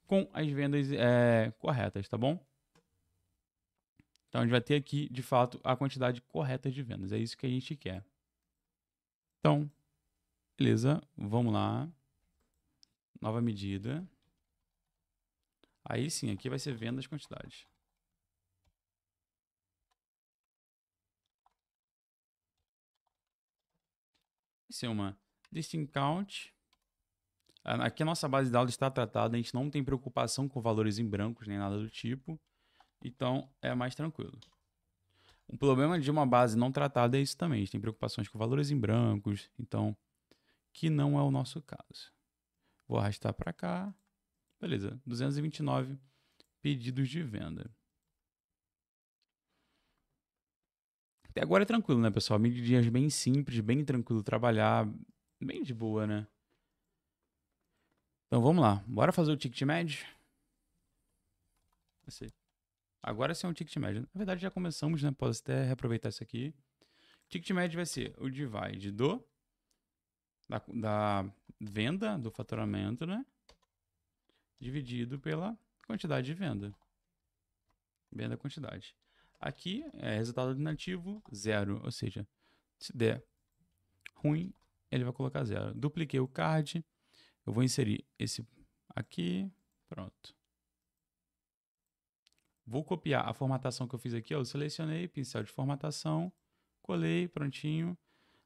com as vendas corretas, tá bom? Então, a gente vai ter aqui, de fato, a quantidade correta de vendas. É isso que a gente quer. Então, beleza. Vamos lá. Nova medida. Aí sim, aqui vai ser vendas quantidades. Vai ser uma distinct count. Aqui a nossa base de dados está tratada, a gente não tem preocupação com valores em brancos nem nada do tipo. Então é mais tranquilo. Um problema de uma base não tratada é isso também. A gente tem preocupações com valores em brancos, então que não é o nosso caso. Vou arrastar para cá. Beleza, 229 pedidos de venda. Até agora é tranquilo, né, pessoal? Medidinhas bem simples, bem tranquilo trabalhar, bem de boa, né? Então vamos lá, bora fazer o ticket médio? Agora sim é um ticket médio. Na verdade já começamos, né? Posso até reaproveitar isso aqui. Ticket médio vai ser o divide da venda, do faturamento, né? Dividido pela quantidade de venda. Venda quantidade. Aqui é resultado alternativo 0, ou seja, se der ruim, ele vai colocar 0. Dupliquei o card, eu vou inserir esse aqui, pronto. Vou copiar a formatação que eu fiz aqui, ó, eu selecionei, pincel de formatação, colei, prontinho.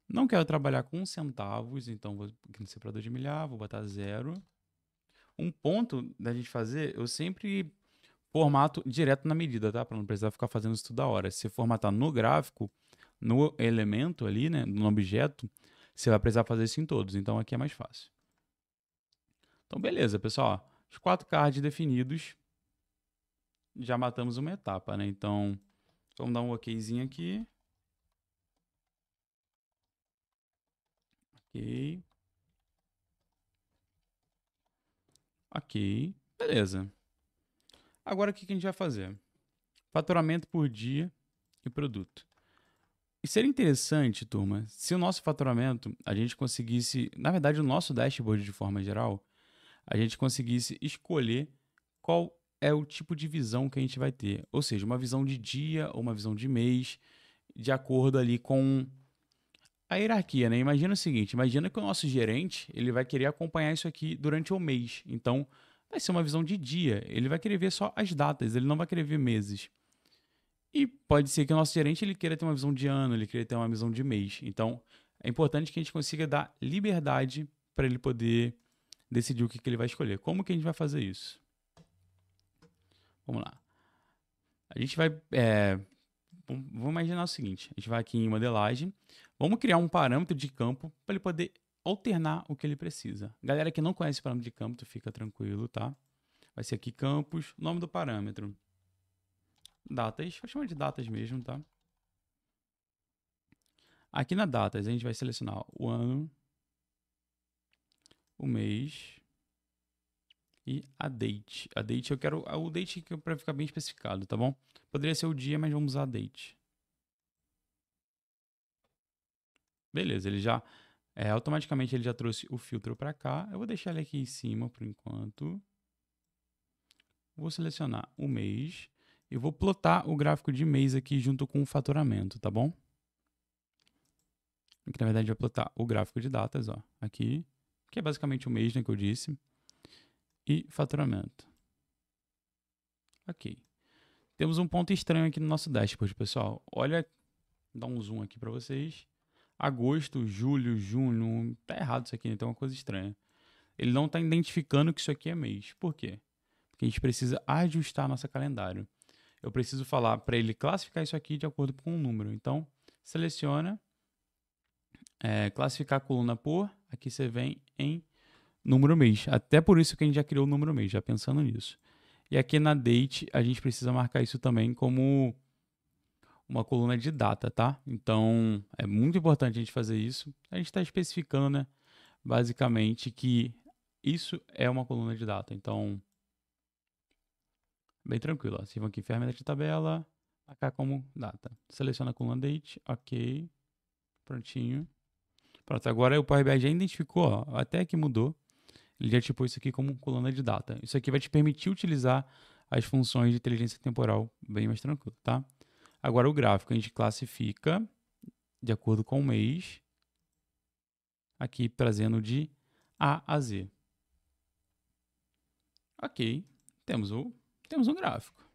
Não quero trabalhar com centavos, então vou aqui no separador de milhar, vou botar 0. Um ponto da gente fazer, eu sempre formato direto na medida, tá? Para não precisar ficar fazendo isso toda hora. Se você formatar no gráfico, no elemento ali, né, no objeto, você vai precisar fazer isso em todos. Então aqui é mais fácil. Então beleza, pessoal. Os 4 cards definidos. Já matamos uma etapa, né? Então vamos dar um okzinho aqui. Ok. Ok. Beleza. Agora o que a gente vai fazer? Faturamento por dia e produto. E seria interessante, turma, se o nosso faturamento, a gente conseguisse, na verdade, o nosso dashboard de forma geral, a gente conseguisse escolher qual é o tipo de visão que a gente vai ter. Ou seja, uma visão de dia ou uma visão de mês, de acordo ali com a hierarquia, né? Imagina o seguinte, imagina que o nosso gerente, ele vai querer acompanhar isso aqui durante o mês. Então, vai ser uma visão de dia. Ele vai querer ver só as datas, ele não vai querer ver meses. E pode ser que o nosso gerente ele queira ter uma visão de ano, ele queira ter uma visão de mês. Então, é importante que a gente consiga dar liberdade para ele poder decidir o que ele vai escolher. Como que a gente vai fazer isso? Vamos lá. A gente vai... vamos imaginar o seguinte. A gente vai aqui em modelagem. Vamos criar um parâmetro de campo para ele poder alternar o que ele precisa. Galera que não conhece o parâmetro de campo, fica tranquilo, tá? Vai ser aqui campos, nome do parâmetro. Datas, vou chamar de datas mesmo, tá? Aqui na datas, a gente vai selecionar o ano, o mês e a date. A date eu quero o date para ficar bem especificado, tá bom? Poderia ser o dia, mas vamos usar a date. Beleza, ele já automaticamente ele já trouxe o filtro para cá. Eu vou deixar ele aqui em cima por enquanto. Vou selecionar o mês e vou plotar o gráfico de mês aqui junto com o faturamento, tá bom? Aqui, na verdade, vai plotar o gráfico de datas, ó, aqui, que é basicamente o mês, né, que eu disse, e faturamento. Ok. Temos um ponto estranho aqui no nosso dashboard, pessoal. Olha, dá um zoom aqui para vocês. Agosto, julho, junho, tá errado isso aqui, né? Tem uma coisa estranha. Ele não está identificando que isso aqui é mês. Por quê? Porque a gente precisa ajustar nosso calendário. Eu preciso falar para ele classificar isso aqui de acordo com um número. Então, seleciona, classificar a coluna por, aqui você vem em número mês. Até por isso que a gente já criou o número mês, já pensando nisso. E aqui na date, a gente precisa marcar isso também como uma coluna de data, tá? Então, é muito importante a gente fazer isso. A gente está especificando, né, basicamente, que isso é uma coluna de data. Então, bem tranquilo. Ó. Vocês vão aqui em ferramenta de tabela, marcar como data. Seleciona a coluna date, ok. Prontinho. Pronto, agora o Power BI já identificou, ó, até que mudou. Ele já tipou isso aqui como coluna de data. Isso aqui vai te permitir utilizar as funções de inteligência temporal bem mais tranquilo, tá? Agora o gráfico a gente classifica de acordo com o mês, aqui trazendo de A a Z. Ok, temos um gráfico.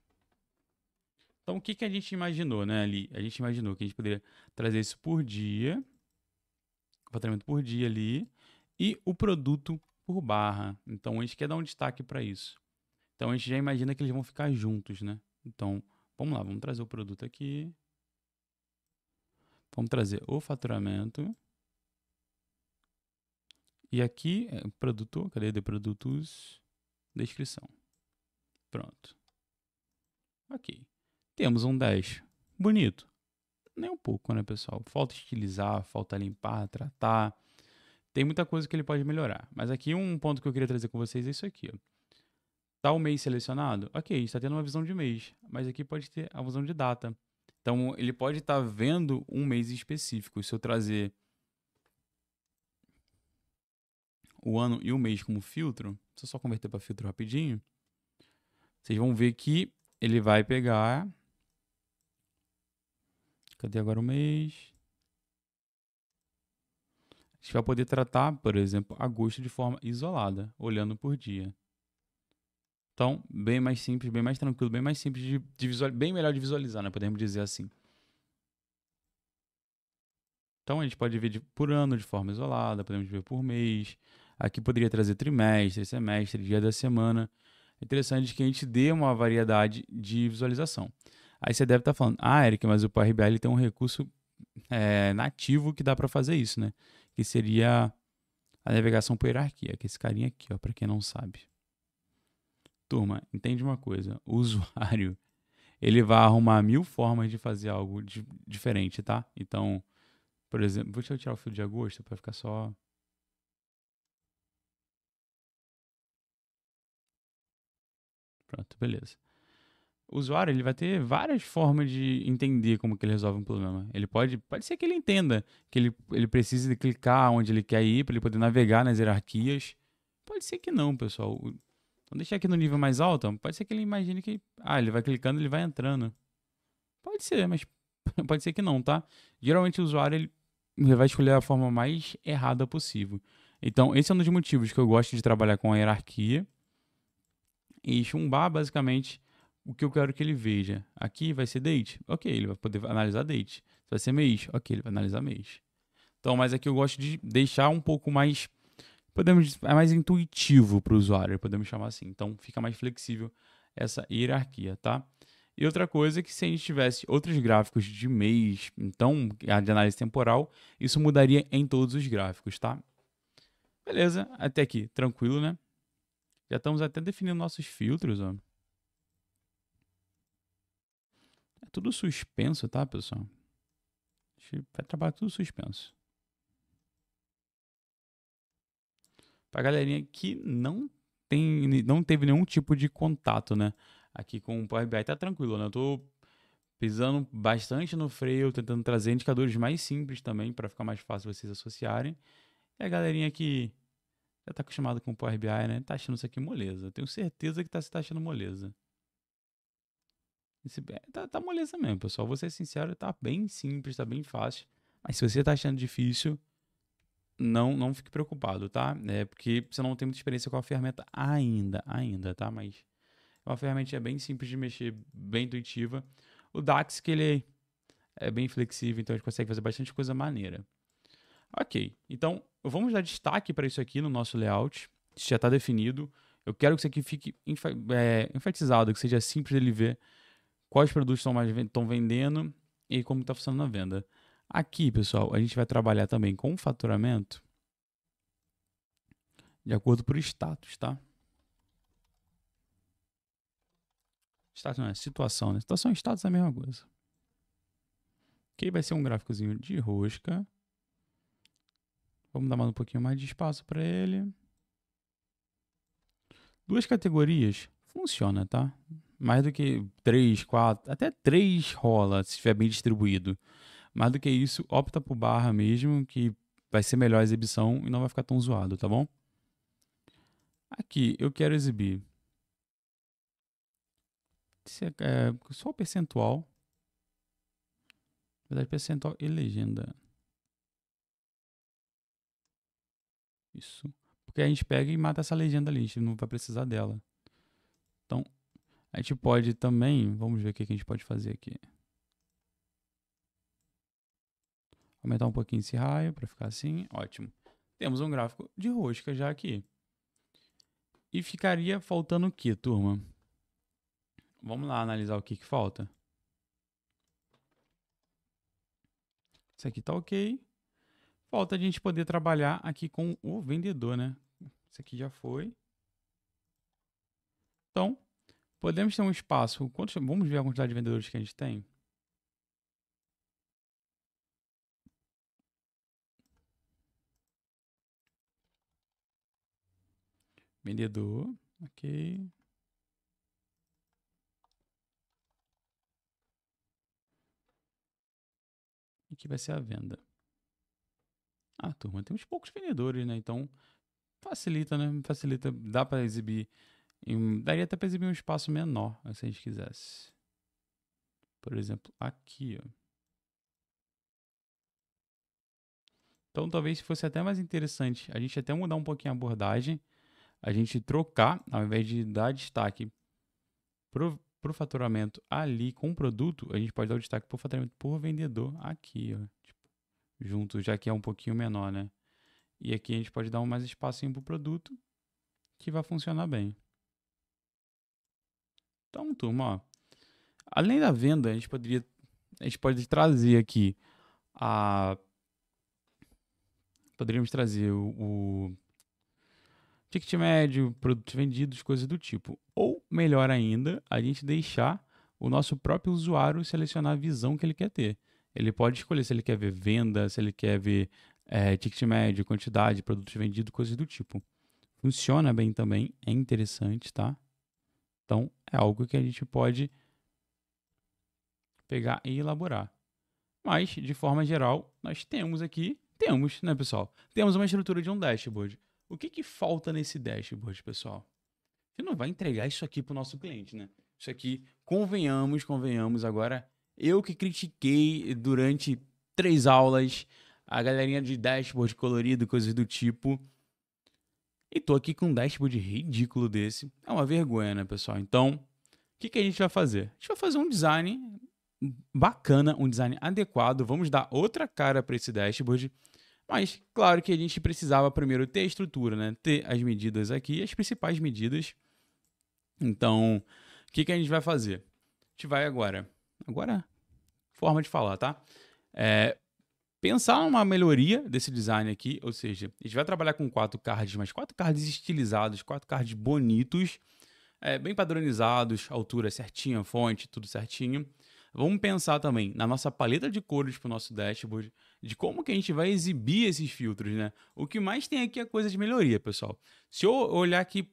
Então o que, que a gente imaginou, né, ali? A gente imaginou que a gente poderia trazer isso por dia, o faturamento por dia ali, e o produto por barra. Então a gente quer dar um destaque para isso. Então a gente já imagina que eles vão ficar juntos, né? Então, vamos lá, vamos trazer o produto aqui. Vamos trazer o faturamento. E aqui, produto, cadê de produtos? Descrição. Pronto. Ok. Temos um 10. Bonito. Nem um pouco, né, pessoal? Falta estilizar, falta limpar, tratar. Tem muita coisa que ele pode melhorar. Mas aqui um ponto que eu queria trazer com vocês é isso aqui, ó. Tá o mês selecionado? Ok, está tendo uma visão de mês, mas aqui pode ter a visão de data. Então, ele pode estar vendo um mês específico. Se eu trazer o ano e o mês como filtro, se eu só converter para filtro rapidinho, vocês vão ver que ele vai pegar... Cadê agora o mês? A gente vai poder tratar, por exemplo, agosto de forma isolada, olhando por dia. Então, bem mais simples, bem mais tranquilo, bem mais simples de visualizar, bem melhor de visualizar, né? Podemos dizer assim. Então, a gente pode ver por ano de forma isolada, podemos ver por mês. Aqui poderia trazer trimestre, semestre, dia da semana. É interessante que a gente dê uma variedade de visualização. Aí você deve estar falando, Eric, mas o Power BI ele tem um recurso nativo que dá para fazer isso, né? Que seria a navegação por hierarquia, que é esse carinha aqui, ó, para quem não sabe. Turma, entende uma coisa, o usuário, ele vai arrumar 1000 formas de fazer algo diferente, tá? Então, por exemplo, deixa eu tirar o fio de agosto para ficar só... Pronto, beleza. O usuário ele vai ter várias formas de entender como que ele resolve um problema. Ele pode ser que ele entenda que ele precise de clicar onde ele quer ir para ele poder navegar nas hierarquias. Pode ser que não, pessoal. Vamos deixar aqui no nível mais alto. Pode ser que ele imagine que ele vai clicando, ele vai entrando. Pode ser, mas pode ser que não, tá? Geralmente o usuário ele vai escolher a forma mais errada possível. Então, esse é um dos motivos que eu gosto de trabalhar com a hierarquia e chumbar basicamente o que eu quero que ele veja. Aqui vai ser date? Ok, ele vai poder analisar date. Vai ser mês? Ok, ele vai analisar mês. Então, mas aqui eu gosto de deixar um pouco mais, é mais intuitivo para o usuário, podemos chamar assim. Então, fica mais flexível essa hierarquia, tá? E outra coisa é que se a gente tivesse outros gráficos de mês, então, a de análise temporal, isso mudaria em todos os gráficos, tá? Beleza, até aqui, tranquilo, né? Já estamos até definindo nossos filtros, ó. É tudo suspenso, tá, pessoal? A gente vai trabalhar tudo suspenso. Pra galerinha que não teve nenhum tipo de contato, né? Aqui com o Power BI tá tranquilo, né? Eu tô pisando bastante no freio, tentando trazer indicadores mais simples também para ficar mais fácil vocês associarem. E a galerinha que já tá acostumada com o Power BI, né? Tá achando isso aqui moleza. Eu tenho certeza que você tá achando moleza. Tá moleza mesmo, pessoal. Vou ser sincero, tá bem simples, tá bem fácil. Mas se você tá achando difícil, não fique preocupado, tá? É porque você não tem muita experiência com a ferramenta ainda, tá? Mas é uma ferramenta bem simples de mexer, bem intuitiva. O DAX, que ele é bem flexível, então a gente consegue fazer bastante coisa maneira. Ok, então vamos dar destaque para isso aqui no nosso layout. Isso já está definido. Eu quero que isso aqui fique enfatizado, que seja simples ele ver quais produtos estão vendendo e como está funcionando a venda. Aqui, pessoal, a gente vai trabalhar também com o faturamento de acordo por status, tá? Status não é situação, né? Situação e status é a mesma coisa. Ok, vai ser um gráficozinho de rosca. Vamos dar um pouquinho mais de espaço para ele. 2 categorias, funciona, tá? Mais do que 3, 4, até 3 rola, se estiver bem distribuído. Mais do que isso, opta por barra mesmo, que vai ser melhor a exibição e não vai ficar tão zoado, tá bom? Aqui, eu quero exibir só o percentual. Na verdade, percentual e legenda. Isso. Porque a gente pega e mata essa legenda ali, a gente não vai precisar dela. Então, a gente pode também, vamos ver o que a gente pode fazer aqui. Aumentar um pouquinho esse raio para ficar assim, ótimo. Temos um gráfico de rosca já aqui. E ficaria faltando o que, turma? Vamos lá analisar o que falta. Isso aqui tá ok. Falta a gente poder trabalhar aqui com o vendedor, né? Isso aqui já foi. Então, podemos ter um espaço. Vamos ver a quantidade de vendedores que a gente tem? Vendedor, ok. E aqui vai ser a venda. Ah, turma, temos poucos vendedores, né? Então, facilita, né? Facilita, dá para exibir. Daria até para exibir um espaço menor, se a gente quisesse. Por exemplo, aqui, ó. Então, talvez fosse até mais interessante a gente até mudar um pouquinho a abordagem, a gente trocar, ao invés de dar destaque pro faturamento ali com o produto, a gente pode dar o destaque pro faturamento por vendedor aqui, ó. Tipo, junto, já que é um pouquinho menor, né? E aqui a gente pode dar um mais espacinho pro produto, que vai funcionar bem. Então, turma, ó, além da venda, a gente pode trazer aqui poderíamos trazer o ticket médio, produtos vendidos, coisas do tipo. Ou, melhor ainda, a gente deixar o nosso próprio usuário selecionar a visão que ele quer ter. Ele pode escolher se ele quer ver venda, se ele quer ver ticket médio, quantidade, produtos vendidos, coisas do tipo. Funciona bem também, é interessante, tá? Então, é algo que a gente pode pegar e elaborar. Mas, de forma geral, nós temos, né, pessoal? Temos uma estrutura de um dashboard. O que falta nesse dashboard, pessoal? Você não vai entregar isso aqui para o nosso cliente, né? Isso aqui, convenhamos agora. Eu que critiquei durante 3 aulas a galerinha de dashboard colorido, coisas do tipo. E tô aqui com um dashboard ridículo desse. É uma vergonha, né, pessoal? Então, o que a gente vai fazer? A gente vai fazer um design bacana, um design adequado. Vamos dar outra cara para esse dashboard. Mas, claro que a gente precisava primeiro ter a estrutura, né? Ter as medidas aqui, as principais medidas. Então, o que a gente vai fazer? A gente vai agora, forma de falar, tá? Pensar numa melhoria desse design aqui, ou seja, a gente vai trabalhar com 4 cards, mas 4 cards estilizados, 4 cards bonitos, bem padronizados, altura certinha, fonte, tudo certinho. Vamos pensar também na nossa paleta de cores para o nosso dashboard, de como que a gente vai exibir esses filtros, né? O que mais tem aqui é coisa de melhoria, pessoal. Se eu olhar aqui,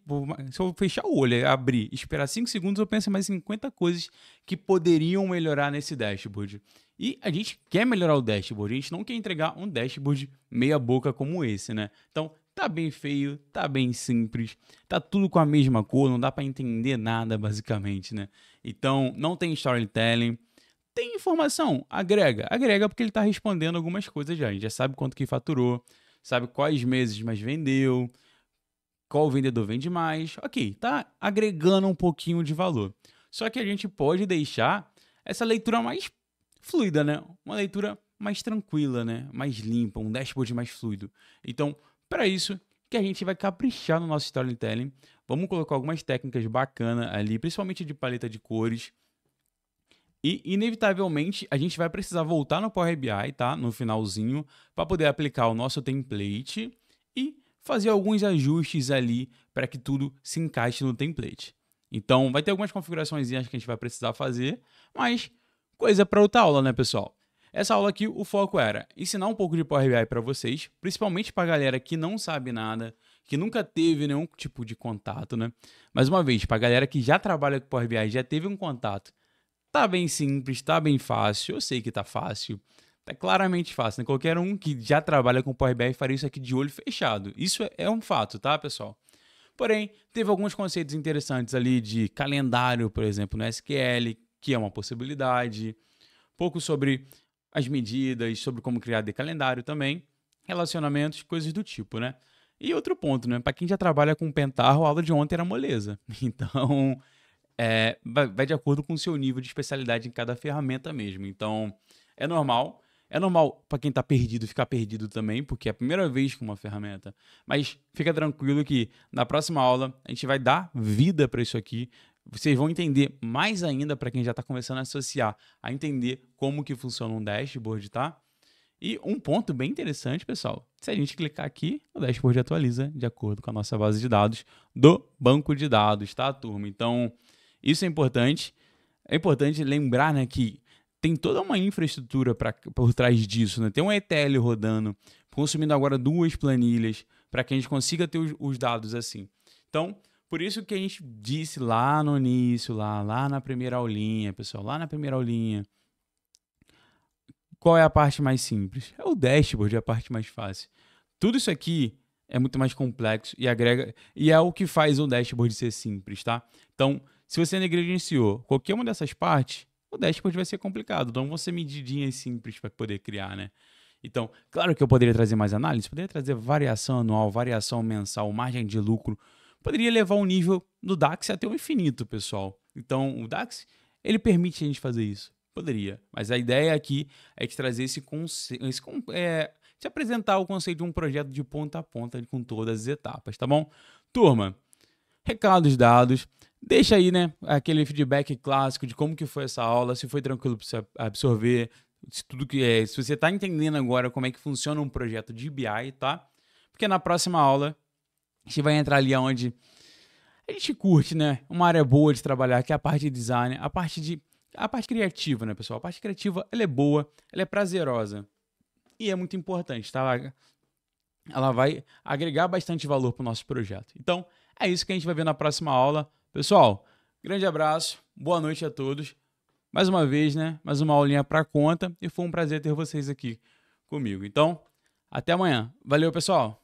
se eu fechar o olho, abrir, esperar 5 segundos, eu penso em mais 50 coisas que poderiam melhorar nesse dashboard. E a gente quer melhorar o dashboard, a gente não quer entregar um dashboard meia boca como esse, né? Então, tá bem feio, tá bem simples, tá tudo com a mesma cor, não dá para entender nada, basicamente, né? Então, não tem storytelling. Tem informação? Agrega porque ele está respondendo algumas coisas já. A gente já sabe quanto que faturou, sabe quais meses mais vendeu, qual vendedor vende mais. Ok, tá agregando um pouquinho de valor. Só que a gente pode deixar essa leitura mais fluida, né? Uma leitura mais tranquila, né? Mais limpa, um dashboard mais fluido. Então, para isso que a gente vai caprichar no nosso storytelling. Vamos colocar algumas técnicas bacanas ali, principalmente de paleta de cores. E, inevitavelmente, a gente vai precisar voltar no Power BI, tá? No finalzinho, para poder aplicar o nosso template e fazer alguns ajustes ali para que tudo se encaixe no template. Então, vai ter algumas configurações que a gente vai precisar fazer, mas coisa para outra aula, né, pessoal? essa aula aqui, o foco era ensinar um pouco de Power BI para vocês, principalmente para a galera que não sabe nada, que nunca teve nenhum tipo de contato, né? Mais uma vez, para a galera que já trabalha com Power BI, já teve um contato, tá bem simples, tá bem fácil, eu sei que tá fácil, tá claramente fácil, né? Qualquer um que já trabalha com Power BI faria isso aqui de olho fechado. Isso é um fato, tá, pessoal? Porém, teve alguns conceitos interessantes ali de calendário, por exemplo, no SQL, que é uma possibilidade, pouco sobre as medidas, sobre como criar de calendário também, relacionamentos, coisas do tipo, né? E outro ponto, né? Para quem já trabalha com Pentaho, a aula de ontem era moleza. Então, vai de acordo com o seu nível de especialidade em cada ferramenta mesmo. Então, é normal. É normal para quem está perdido ficar perdido também, porque é a primeira vez com uma ferramenta. Mas fica tranquilo que na próxima aula a gente vai dar vida para isso aqui. Vocês vão entender mais ainda para quem já está começando a associar, a entender como que funciona um dashboard, tá? E um ponto bem interessante, pessoal, se a gente clicar aqui, o dashboard atualiza de acordo com a nossa base de dados do banco de dados, tá, turma? Então, isso é importante. É importante lembrar, né, que tem toda uma infraestrutura por trás disso, né? Tem um ETL rodando, consumindo agora 2 planilhas, para que a gente consiga ter os dados assim. Então, por isso que a gente disse lá no início, lá na primeira aulinha, pessoal, lá na primeira aulinha, qual é a parte mais simples? É o dashboard, é a parte mais fácil. Tudo isso aqui é muito mais complexo e agrega, e é o que faz o dashboard ser simples, tá? Então, se você negligenciou qualquer uma dessas partes, o dashboard vai ser complicado. Então, vão ser medidinhas simples para poder criar, né? Então, claro que eu poderia trazer mais análise, poderia trazer variação anual, variação mensal, margem de lucro, poderia levar o nível do DAX até o infinito, pessoal. Então, o DAX, ele permite a gente fazer isso. Poderia, mas a ideia aqui é de trazer esse conceito, de apresentar o conceito de um projeto de ponta a ponta com todas as etapas, tá bom? Turma, recados dados, deixa aí, né, aquele feedback clássico de como que foi essa aula, se foi tranquilo para você absorver, se você está entendendo agora como é que funciona um projeto de BI, tá? Porque na próxima aula a gente vai entrar ali onde a gente curte, né, uma área boa de trabalhar, que é a parte de design, a parte criativa, né, pessoal? A parte criativa, ela é boa, ela é prazerosa e é muito importante, tá? Ela vai agregar bastante valor para o nosso projeto. Então, é isso que a gente vai ver na próxima aula. Pessoal, grande abraço, boa noite a todos. Mais uma vez, né? Mais uma aulinha para conta e foi um prazer ter vocês aqui comigo. Então, até amanhã. Valeu, pessoal!